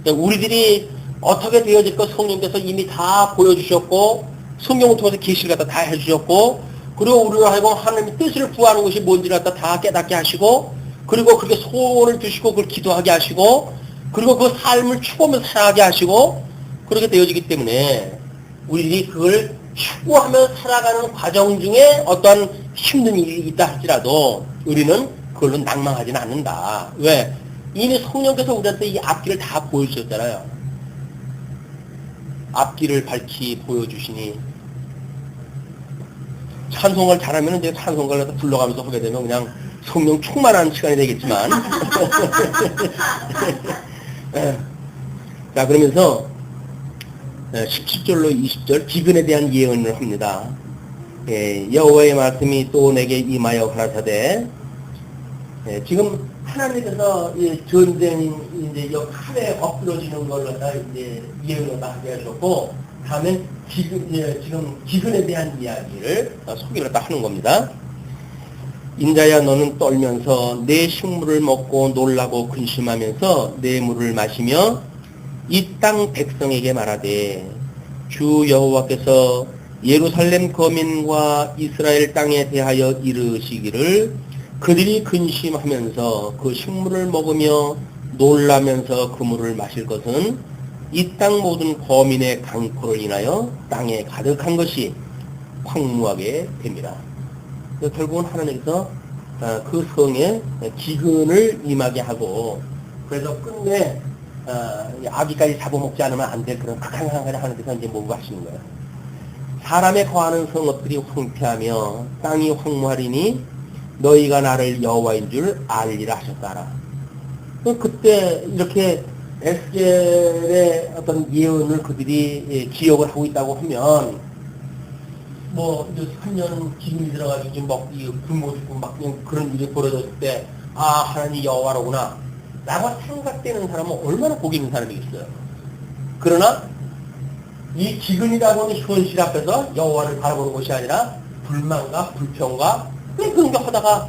우리들이 어떻게 되어질 것 성령께서 이미 다 보여주셨고 성경을 통해서 계시를 갖다 다 해주셨고 그리고 우리가 하여금 하나님의 뜻을 구하는 것이 뭔지를 갖다 다 깨닫게 하시고 그리고 그렇게 소원을 주시고 그걸 기도하게 하시고 그리고 그 삶을 추구하면서 살아가게 하시고 그렇게 되어지기 때문에 우리들이 그걸 추구하며 살아가는 과정 중에 어떤 힘든 일이 있다 할지라도 우리는 그걸로 낭망하지는 않는다. 왜? 이미 성령께서 우리한테 이 앞길을 다 보여주셨잖아요. 앞길을 밝히 보여주시니 찬송을 잘하면 이제 찬송가를 불러가면서 하게 되면 그냥 성령 충만한 시간이 되겠지만 자 그러면서 17절로 20절 기근에 대한 예언을 합니다. 여호와의 말씀이 또 내게 임하여 가라사대 지금 하나님께서 전쟁 이제 칼에 엎드러지는 걸 갖다 이제 예언을 하게 하셨고 다음에 지금 기근에 대한 이야기를 소개를 다 하는 겁니다. 인자야 너는 떨면서 내 식물을 먹고 놀라고 근심하면서 내 물을 마시며 이 땅 백성에게 말하되 주 여호와께서 예루살렘 거민과 이스라엘 땅에 대하여 이르시기를 그들이 근심하면서 그 식물을 먹으며 놀라면서 그 물을 마실 것은 이 땅 모든 거민의 강포를 인하여 땅에 가득한 것이 황무하게 됩니다. 결국은 하나님께서 그 성에 기근을 임하게 하고 그래서 끝내 아기까지 잡아먹지 않으면 안 될 그런 극한 상황을 하나님께서 이제 몰고 가시는 거예요. 사람의 거하는 성읍들이 황폐하며 땅이 황무하리니 너희가 나를 여호와인 줄 알리라 하셨다라. 그때 이렇게 에스겔의 어떤 예언을 그들이 기억을 하고 있다고 하면 뭐 이제 3년 기름이 들어가지고 지금 막 굶어 죽고 막 그런 일이 벌어졌을 때 아 하나님 여호와로구나 라고 생각되는 사람은 얼마나 복이 있는 사람이겠어요. 그러나 이 기근이라고 하는 현실 앞에서 여호와를 바라보는 것이 아니라 불만과 불평과 그런 거 하다가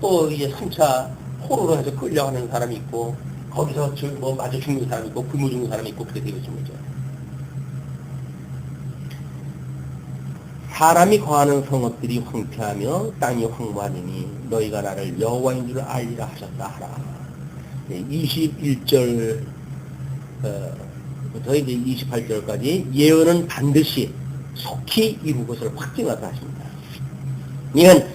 또 이제 3차 포로로 해서 끌려가는 사람이 있고 거기서 뭐 맞아 죽는 사람이 있고 굶어 죽는 사람이 있고 그렇게 되어진 거죠. 사람이 거하는 성읍들이 황폐하며 땅이 황무하니 너희가 나를 여호와인 줄 알리라 하셨다 하라. 21절 부터 이제 28절까지 예언은 반드시 속히 이룰 것을 확증하다 하십니다. 이건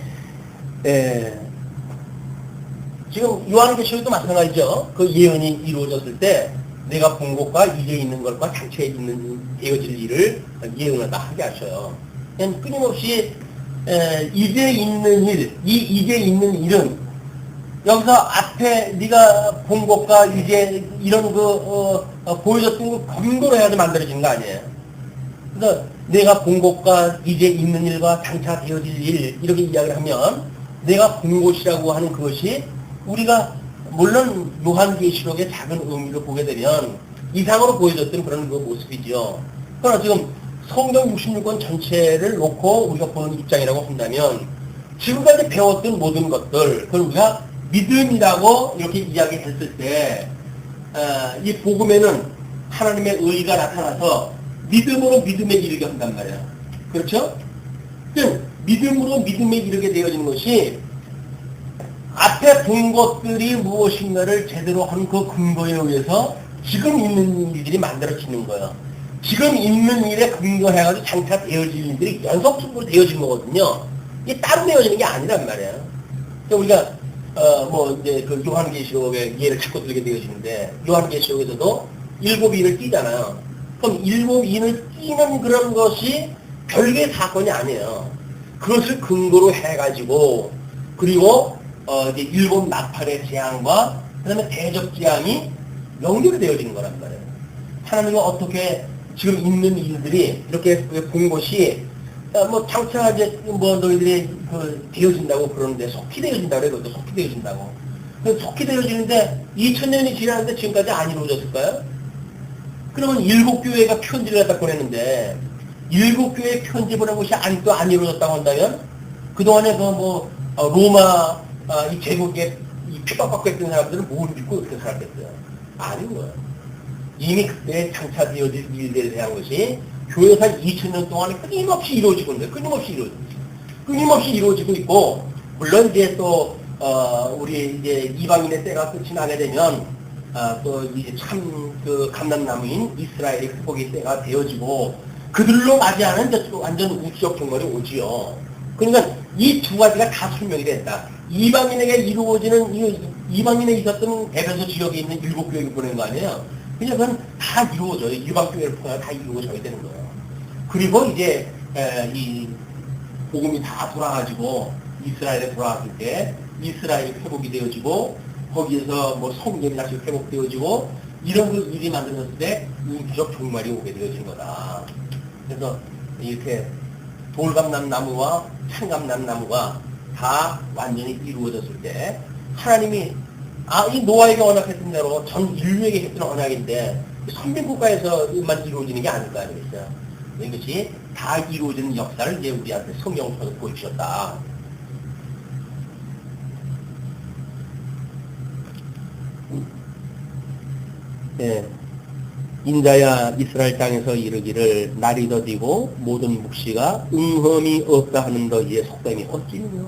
지금 요한계시록도 마찬가지죠. 그 예언이 이루어졌을 때 내가 본 것과 이제 있는 것과 장차에 있는 되어질 일을 예언하다 하게 하셔요. 그냥 끊임없이 이제 있는 일, 이제 있는 일은 여기서 앞에 네가 본 것과 이제 이런 보여줬던 거 근거로 해야지 만들어진 거 아니에요. 그래서 내가 본 것과 이제 있는 일과 장차 되어질 일 이렇게 이야기를 하면 내가 본 것이라고 하는 그것이 우리가 물론 요한계시록의 작은 의미를 보게 되면 이상으로 보여줬던 그런 그 모습이죠. 그러나 지금 성경 66권 전체를 놓고 우리가 보는 입장이라고 한다면 지금까지 배웠던 모든 것들 그걸 우리가 믿음이라고 이렇게 이야기했을 때 이 복음에는 하나님의 의가 나타나서 믿음으로 믿음에 이르게 한단 말이에요. 그렇죠? 믿음으로 믿음에 이르게 되어지는 것이 앞에 본 것들이 무엇인가를 제대로 한 그 근거에 의해서 지금 있는 일들이 만들어지는 거예요. 지금 있는 일에 근거해가지고 장차 되어질 일들이 연속적으로 되어진 거거든요. 이게 따로 되어지는 게 아니란 말이에요. 우리가 이제 그 요한계시록의 예를 자꾸 들게 되어지는데 요한계시록에서도 7인을 띄잖아요. 그럼 7인을 띄는 그런 것이 별개의 사건이 아니에요. 그것을 근거로 해가지고 그리고 이제 7 나팔의 재앙과 그다음에 대적 재앙이 연결이 되어지는 거란 말이에요. 하나님은 어떻게 지금 있는 일들이 이렇게 본 것이 장차 이제 너희들이 되어진다고 그러는데 속히 되어진다고 그래요. 속히 되어진다고. 속히 되어지는데 2000년이 지났는데 지금까지 안 이루어졌을까요? 그러면 7교회가 편지를 갖다 보냈는데 7교회 편지 보낸 것이 아직도 안 이루어졌다고 한다면 그동안에 로마 이 제국에 핍박받고 있던 사람들은 뭘 믿고 그렇게 살았겠어요? 아닌 거예요. 이미 그때 장차 되어질 일들에 대한 것이 교회사 2000년 동안에 끊임없이 이루어지고 있는데 끊임없이 이루어지고 있고 물론 이제 또 우리 이제 이방인의 때가 끝이 나게 되면 또 이제 참 그 감람나무인 이스라엘의 회복의 때가 되어지고 그들로 맞이하는 완전 우주적 경험이 오지요. 그러니까 이 두 가지가 다 설명이 된다. 이방인에게 이루어지는 이방인에 있었던 에베소 지역에 있는 7교회를 보낸 거 아니에요. 그냥 그건 다 이루어져요. 이방교회를 통해 다 이루어져야 되는 거예요. 그리고 이제 이 복음이 다 돌아가지고 이스라엘에 돌아왔을 때 이스라엘이 회복이 되어지고 거기에서 성경이 다시 회복되어지고 이런 그 일이 만들어졌을 때 우주적 종말이 오게 되어진 거다. 그래서 이렇게 돌감람나무와 참감람나무가 다 완전히 이루어졌을 때 하나님이 이 노아에게 언약했던 대로 전 인류에게 했던 언약인데 선민국가에서만 이루어지는 게 아닐 거 아니겠어요. 이것이 다 이루어지는 역사를 이제 우리한테 성경을 통해서 보여주셨다. 네. 인자야 이스라엘 땅에서 이르기를 날이 더디고 모든 묵시가 응험이 없다 하는 너희의 속담이 어찌며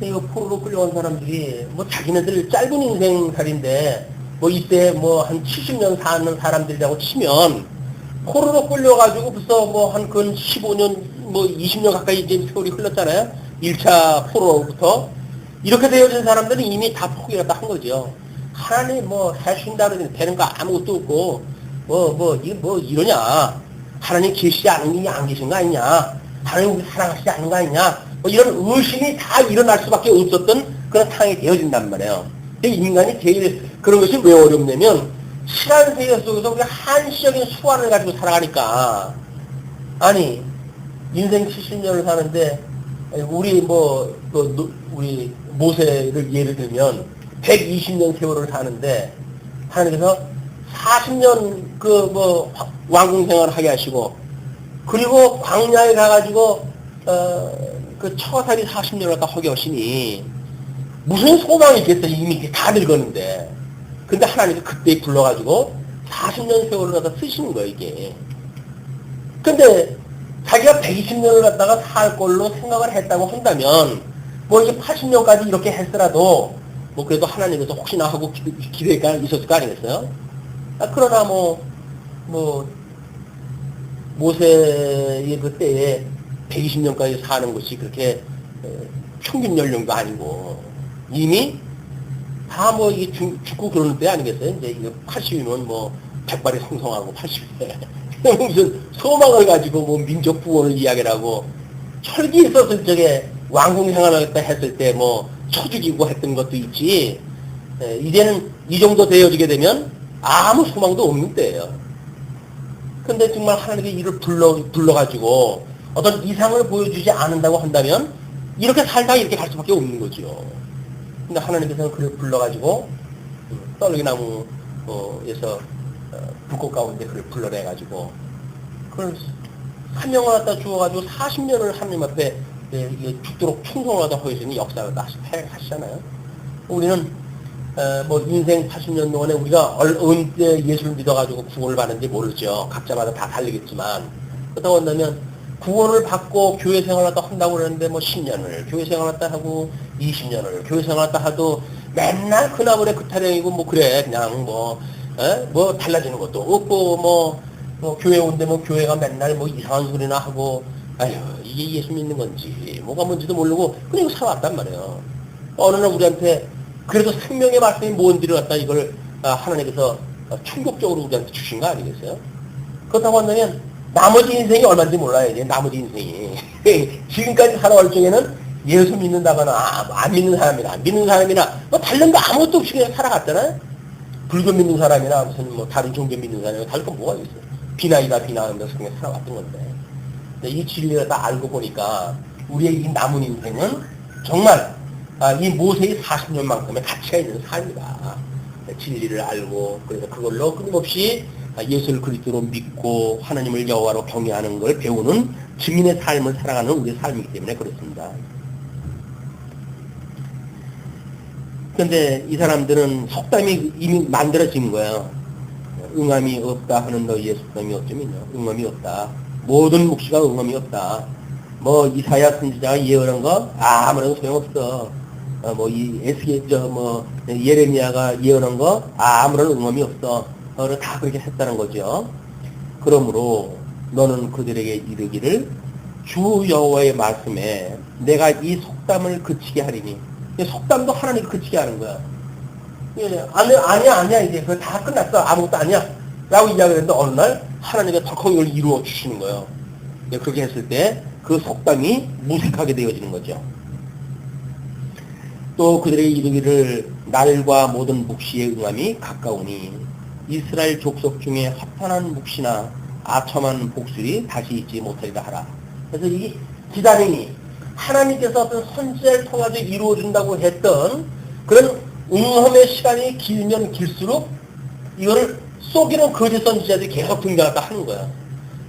이거 포로로 끌려온 사람들이 자기네들 짧은 인생살인데 이때 한 70년 사는 사람들이라고 치면 포로로 끌려가지고 벌써 한 15년 20년 가까이 이제 세월이 흘렀잖아요. 1차 포로부터 이렇게 되어진 사람들은 이미 다 포기를 다 한 거죠. 하나님 해준다 그러더니 되는 거 아무것도 없고 이게 이러냐. 하나님 계시지 않은 게 안 계신 거 아니냐. 하나님 우리 사랑하시지 않는 거 아니냐. 이런 의심이 다 일어날 수밖에 없었던 그런 상황이 되어진단 말이에요. 인간이 제일 그런 것이 왜 어렵냐면 시간 세계 속에서 우리가 한시적인 수완을 가지고 살아가니까 아니 인생 70년을 사는데 우리 우리 모세를 예를 들면 120년 세월을 사는데 하나님께서 40년 왕궁 생활을 하게 하시고 그리고 광야에 가가지고 그 처살이 40년을 갖다 하게 하시니 무슨 소망이 있겠어요. 이미 다 늙었는데. 근데 하나님이 그때 불러가지고 40년 세월을 갖다 쓰시는 거예요, 이게. 근데 자기가 120년을 갖다가 살 걸로 생각을 했다고 한다면 이게 80년까지 이렇게 했더라도 뭐 그래도 하나님께서 혹시나 하고 기대가 있었을 거 아니겠어요? 그러나 모세의 그 때에 120년까지 사는 것이 그렇게 평균 연령도 아니고 이미 다 이게 죽고 그러는 때 아니겠어요? 이제 이거 80이면 백발이 성성하고 80에 무슨 소망을 가지고 민족 구원을 이야기를 하고 철기 있었을 적에 왕궁 생활하겠다 했을 때 쳐 죽이고 했던 것도 있지. 이제는 이 정도 되어지게 되면 아무 소망도 없는 때예요. 근데 정말 하나님의 일을 불러가지고 어떤 이상을 보여주지 않는다고 한다면 이렇게 살다가 이렇게 갈 수밖에 없는 거죠. 근데 하나님께서는 그를 불러가지고 떨기나무에서 불꽃 가운데 그를 불러내가지고 그걸 사명을 갖다 주어가지고 40년을 하나님 앞에 죽도록 충성하다 하시는 역사를 하시잖아요. 우리는 인생 80년 동안에 우리가 어느 때 예수를 믿어가지고 구원을 받는지 모르죠. 각자마다 다 다르겠지만 그렇다고 한다면 구원을 받고 교회 생활을 갖다 한다고 그러는데 10년을 교회 생활을 갖다 하고 20년을 교회 생활을 갖다 하도 맨날 그나물에 그 타령이고 그래 그냥 달라지는 것도 없고 교회 온데 교회가 맨날 이상한 소리나 하고 아휴 이게 예수 믿는 건지 뭐가 뭔지도 모르고 그냥 살아왔단 말이에요. 어느 날 우리한테 그래도 생명의 말씀이 뭔지를 갖다 이걸 하나님께서 충격적으로 우리한테 주신 거 아니겠어요? 그렇다고 한다면 나머지 인생이 얼마인지 몰라요. 이제 나머지 인생이 지금까지 살아올 중에는 예수 믿는다거나 안 믿는 사람이나 다른 거 아무것도 없이 그냥 살아갔잖아요. 불교 믿는 사람이나 무슨 다른 종교 믿는 사람이나 다른 건 뭐가 있어요? 비나하면서 그냥 살아왔던 건데 이 진리를 다 알고 보니까 우리의 이 남은 인생은 정말 이 모세의 40년만큼의 가치가 있는 삶이다. 진리를 알고 그래서 그걸로 끊임없이 예수를 그리스도로 믿고 하나님을 여호와로 경외하는 걸 배우는 증인의 삶을 살아가는 우리의 삶이기 때문에 그렇습니다. 그런데 이 사람들은 속담이 이미 만들어진 거예요. 응함이 없다 하는 너희의 속담이 어쩌면요. 응함이 없다. 모든 묵시가 응함이 없다. 이사야 선지자가 예언한 거 아무런 소용없어. 예레미야가 예언한 거 아무런 응함이 없어. 다 그렇게 했다는 거죠. 그러므로 너는 그들에게 이르기를 주 여호와의 말씀에 내가 이 속담을 그치게 하리니. 속담도 하나님이 그치게 하는 거야. 아니야 이제 그거 다 끝났어. 아무것도 아니야 라고 이야기했는데 어느 날 하나님이 덜컥 이걸 이루어 주시는 거예요. 그렇게 했을 때 그 속담이 무색하게 되어지는 거죠. 또 그들에게 이르기를 날과 모든 묵시의 응함이 가까우니 이스라엘 족속 중에 허탄한 묵시나 아첨한 복술이 다시 있지 못하리라 하라. 그래서 이 기다림이 하나님께서 어떤 선지자를 통해서 이루어진다고 했던 그런 응함의 시간이 길면 길수록 이거를 속이는 거짓 선지자들이 계속 등장했다 하는 거야.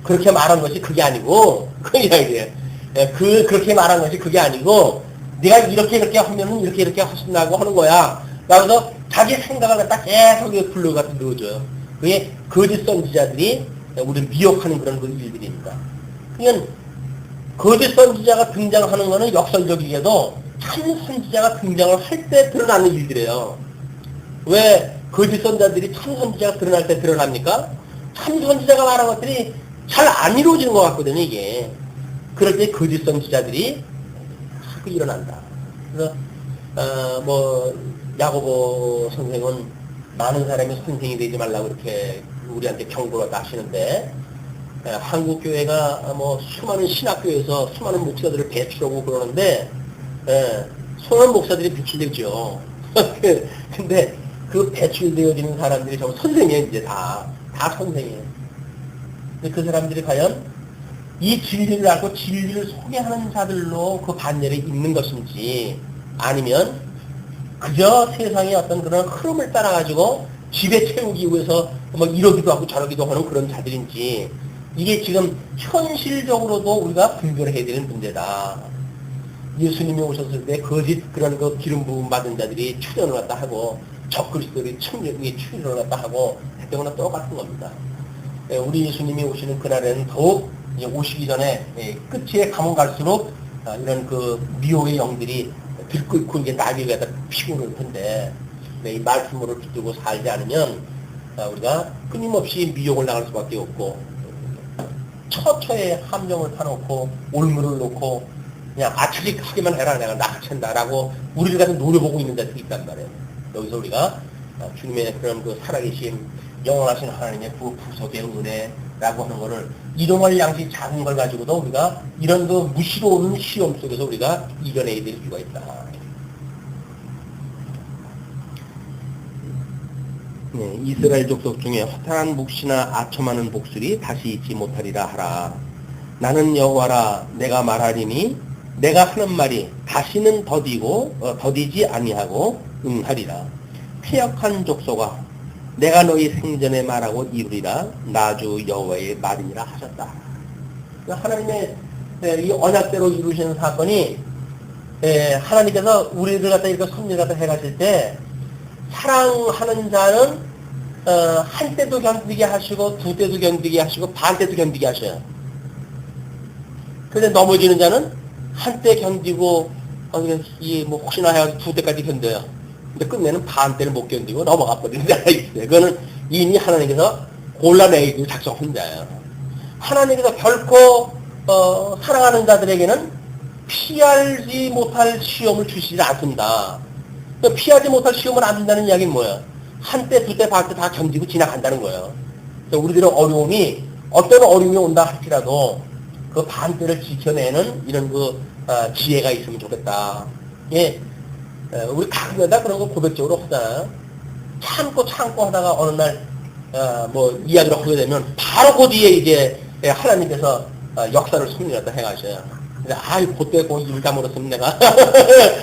그렇게 말한 것이 그게 아니고 그렇게 말한 것이 그게 아니고 네가 이렇게 하면은 이렇게 하신다고 하는 거야. 그래서 자기 생각을 갖다 계속 불러가 넣어줘요. 그게 거짓 선지자들이 우리를 미혹하는 그런 일들입니다. 그러니까 거짓 선지자가 등장하는 것은 역설적이게도 참 선지자가 등장을 할 때 드러나는 일들이에요. 왜 거짓 선지자들이 참 선지자가 드러날 때 드러납니까? 참 선지자가 말한 것들이 잘 안 이루어지는 것 같거든요, 이게. 그럴 때 거짓 선지자들이 자꾸 일어난다. 그래서, 야고보 선생은 많은 사람이 선생이 되지 말라고 이렇게 우리한테 경고를 하시는데, 한국 교회가 수많은 신학교에서 수많은 목사들을 배출하고 그러는데, 수많은 목사들이 배출되죠. 근데 그 배출되어지는 사람들이 전부 선생이에요, 이제 다 선생이에요. 근데 그 사람들이 과연 이 진리를 알고 진리를 소개하는 자들로 그 반열에 있는 것인지 아니면 그저 세상의 어떤 그런 흐름을 따라가지고 집에 채우기 위해서 이러기도 하고 저러기도 하는 그런 자들인지 이게 지금 현실적으로도 우리가 분별해야 되는 문제다. 예수님이 오셨을 때 거짓 그런 그 기름 부음 받은 자들이 출현을 했다 하고 적그리스도들이 출현을 했다 하고 했던 거나 똑같은 겁니다. 우리 예수님이 오시는 그날에는 더욱 오시기 전에 끝에 가면 갈수록 이런 그 미혹의 영들이 들끓고 이제 나귀가 피우는 텐데, 이 말씀으로 붙들고 살지 않으면, 우리가 끊임없이 미혹을 나갈 수밖에 없고, 처처에 함정을 파놓고, 올무를 놓고, 그냥 하기만 해라, 내가 낙찬다라고, 우리를 가서 노려보고 있는 데도 있단 말이에요. 여기서 우리가 주님의 그런 그 살아계신, 영원하신 하나님의 구속의 은혜라고 하는 거를, 이동할 양식 작은 걸 가지고도 우리가 이런 그 무시로운 시험 속에서 우리가 이겨내야 될 이유가 있다. 네, 이스라엘 족속 중에 허탄한 묵시나 아첨하는 목소리 다시 잊지 못하리라 하라. 나는 여호와라. 내가 말하리니 내가 하는 말이 다시는 더디지 아니하고 응하리라. 폐역한 족속아, 내가 너희 생전에 말하고 이루리라. 나주 여호와의 말이니라 하셨다. 하나님의 이 언약대로 이루시는 사건이, 하나님께서 우리를 갖다 이렇게 섭리를 갖다 해가실 때, 사랑하는 자는 한 때도 견디게 하시고, 두 때도 견디게 하시고, 반 때도 견디게 하셔요. 그런데 넘어지는 자는 한 때 견디고, 뭐 혹시나 해가지고 두 때까지 견뎌요. 근데 끝내는 반 때를 못 견디고 넘어가 버리는 자가 있어요. 그거는 이미 하나님께서 골라내기로 작성한 자예요. 하나님께서 결코 사랑하는 자들에게는 피하지 못할 시험을 주시지 않습니다. 피하지 못할 시험을 안 준다는 이야기는 뭐예요? 한때, 두때, 반때 다 견디고 지나간다는 거예요. 우리들의 어려움이, 어떤 어려움이 온다 할지라도 그 반때를 지켜내는 이런 그 지혜가 있으면 좋겠다. 예, 우리 가끔가다 그런 거 고백적으로 하잖아요. 참고 하다가 어느 날 뭐 이야기를 하게 되면 바로 그 뒤에 이제 하나님께서 역사를 섭리하다 해가셔요. 아이 그때 그 입을 다물었으면 내가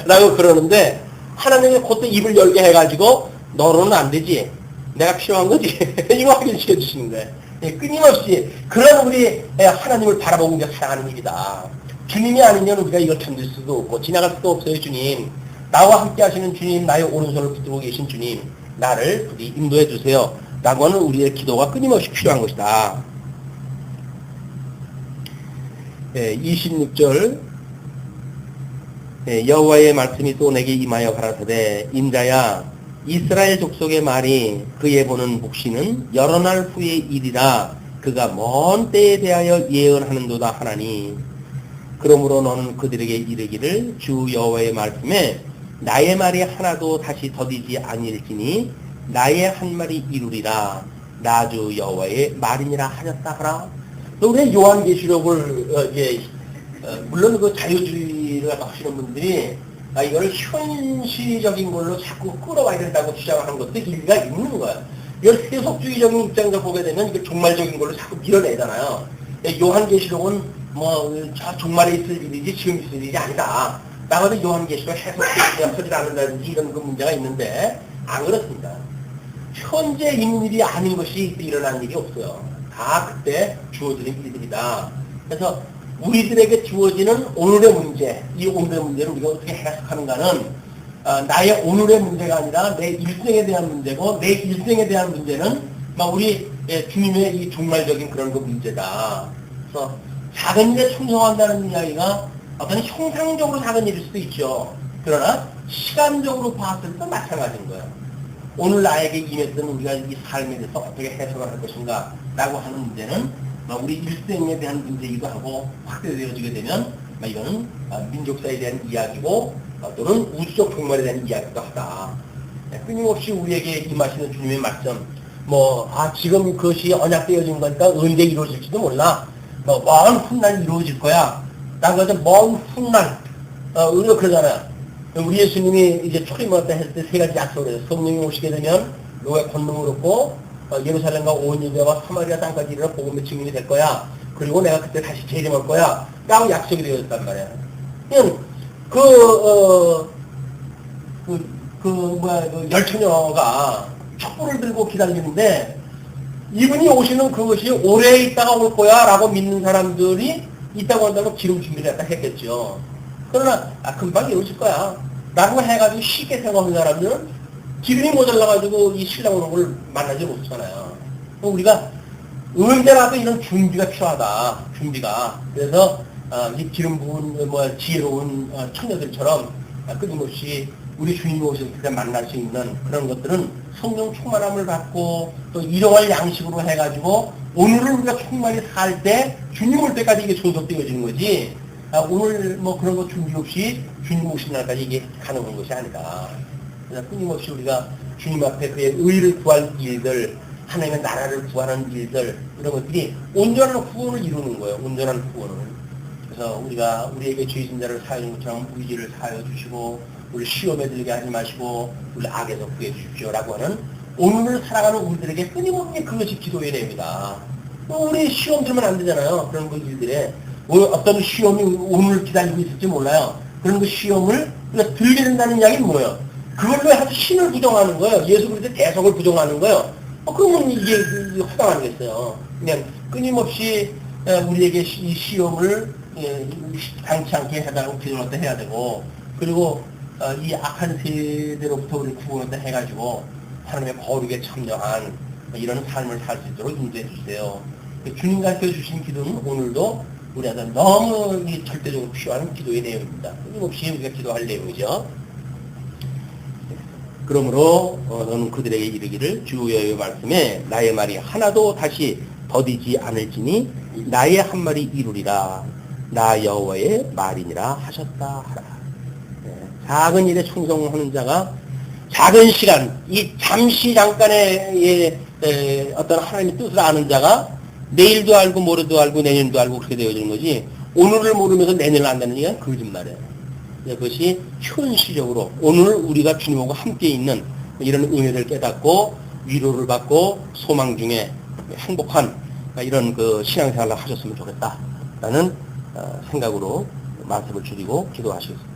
라고 그러는데, 하나님이 그때 입을 열게 해가지고 너로는 안 되지, 내가 필요한 거지 이거 확인시켜 주시는 거예요. 끊임없이 그런 우리 하나님을 바라보고 우리가 살아가는 일이다. 주님이 아니면 우리가 이걸 견딜 수도 없고 지나갈 수도 없어요. 주님, 나와 함께 하시는 주님, 나의 오른손을 붙들고 계신 주님, 나를 부디 인도해 주세요 라고 하는 우리의 기도가 끊임없이 필요한 것이다. 26절, 여호와의 말씀이 또 내게 임하여 가라사대, 인자야, 이스라엘 족속의 말이 그에 보는 묵시는 여러 날 후의 일이라 그가 먼 때에 대하여 예언하는도다 하나니, 그러므로 너는 그들에게 이르기를, 주 여호와의 말씀에 나의 말이 하나도 다시 더디지 아니할지니 나의 한 말이 이루리라. 나주 여호와의 말이니라 하셨다 하라. 우리 요한계시록을 물론 그 자유주의를 하시는 분들이 이걸 현실적인 걸로 자꾸 끌어와야 된다고 주장하는 것도 일리가 있는 거야. 이걸 세속주의적인 입장에서 보게 되면 이게 종말적인 걸로 자꾸 밀어내잖아요. 요한계시록은 저 종말에 있을 일이지 지금 있을 일이 아니다. 나가도 요한계시록 해석되지 하지 않는다든지 이런 그 문제가 있는데, 안 그렇습니다. 현재 있는 일이 아닌 것이 일어나는 일이 없어요. 다 그때 주어지는 일들이다. 그래서 우리들에게 주어지는 오늘의 문제, 이 오늘의 문제를 우리가 어떻게 해석하는가는 나의 오늘의 문제가 아니라 내 일생에 대한 문제고, 내 일생에 대한 문제는 우리 주님의 이 종말적인 그런 그 문제다. 그래서 작은 일에 충성한다는 이야기가 어떤 형상적으로 작은 일일 수도 있죠. 그러나 시간적으로 봤을 때 마찬가지인 거예요. 오늘 나에게 임했던 우리가 이 삶에 대해서 어떻게 해석을 할 것인가 라고 하는 문제는 우리 일생에 대한 문제이기도 하고, 확대되어지게 되면 이거는 민족사에 대한 이야기고 또는 우주적 종말에 대한 이야기도 하다. 끊임없이 우리에게 임하시는 주님의 말씀, 지금 그것이 언약되어진 거니까 언제 이루어질지도 몰라. 먼 훗날 이루어질 거야 라고 해서 먼 훗날 우리가 그러잖아요. 우리 예수님이 이제 초림을 했을 때 세 가지 약속을 해요. 성령이 오시게 되면 너의 권능을 얻고 예루살렘과 온 유대와 사마리아 땅까지 이르러 복음의 증인이 될 거야. 그리고 내가 그때 다시 재림할 거야 라고 약속이 되어졌단 말이야. 열처녀가 촛불을 들고 기다리는데, 이분이 오시는 그것이 오래 있다가 올 거야 라고 믿는 사람들이 있다고 한다고 기름 준비를 했겠죠. 그러나 금방 이루어질 거야 라고 해가지고 쉽게 생각하는 사람들은 기름이 모자라가지고 이 신랑 오는 걸 만나지 못하잖아요. 우리가 언제라도 이런 준비가 필요하다. 준비가. 그래서 이 기름 부은 지혜로운 처녀들처럼 끊임없이 우리 주님이 오실 때 만날 수 있는 그런 것들은 성령 충만함을 받고 또 일용할 양식으로 해가지고 오늘을 우리가 충만히 살 때 주님 올 때까지 이게 존속되어지는 거지. 오늘 뭐 그런 거 준비 없이 주님 오신 날까지 이게 가능한 것이 아니다. 그래서 끊임없이 우리가 주님 앞에 그의 의를 구할 일들, 하나님의 나라를 구하는 일들, 이런 것들이 온전한 구원을 이루는 거예요. 온전한 구원을. 그래서 우리가 우리에게 죄진 자를 사하는 것처럼 우리 죄를 사하여 주시고 우리 시험에 들게 하지 마시고 우리 악에서 구해 주십시오라고 하는 오늘을 살아가는 우리들에게 끊임없이 그것이 기도해야 됩니다. 우리 시험 들면 안 되잖아요. 그런 그 일들에 어떤 시험이 오늘 기다리고 있을지 몰라요. 그런 그 시험을 우리가 들게 된다는 이야기는 뭐예요? 그걸로 해서 신을 부정하는 거예요. 예수 그리스도의 대성을 부정하는 거예요. 그러면 이게 허당 아니겠어요. 그냥 끊임없이 우리에게 이 시험을 당치 않게 해달라고 기도를 해야 되고, 그리고 이 악한 세대로부터 우리 구원을 해가지고 하나님의 거룩에 참여한 이런 삶을 살 수 있도록 인도해 주세요. 주님 가르쳐 주신 기도는 오늘도 우리한테 너무 절대적으로 필요한 기도의 내용입니다. 끊임없이 우리가 기도할 내용이죠. 그러므로 너는 그들에게 이르기를 주 여호와의 말씀에 나의 말이 하나도 다시 더디지 않을지니 나의 한 말이 이루리라. 나 여호와의 말이니라 하셨다 하라. 작은 일에 충성하는 자가 작은 시간, 이 잠시 잠깐의 어떤 하나님의 뜻을 아는 자가 내일도 알고 모레도 알고 내년도 알고 그렇게 되어지는 거지, 오늘을 모르면서 내년을 안다는 얘기는 거짓말이에요. 그것이 현실적으로 오늘 우리가 주님하고 함께 있는 이런 은혜를 깨닫고 위로를 받고 소망 중에 행복한 이런 그 신앙생활을 하셨으면 좋겠다라는 생각으로 말씀을 드리고 기도하시겠습니다.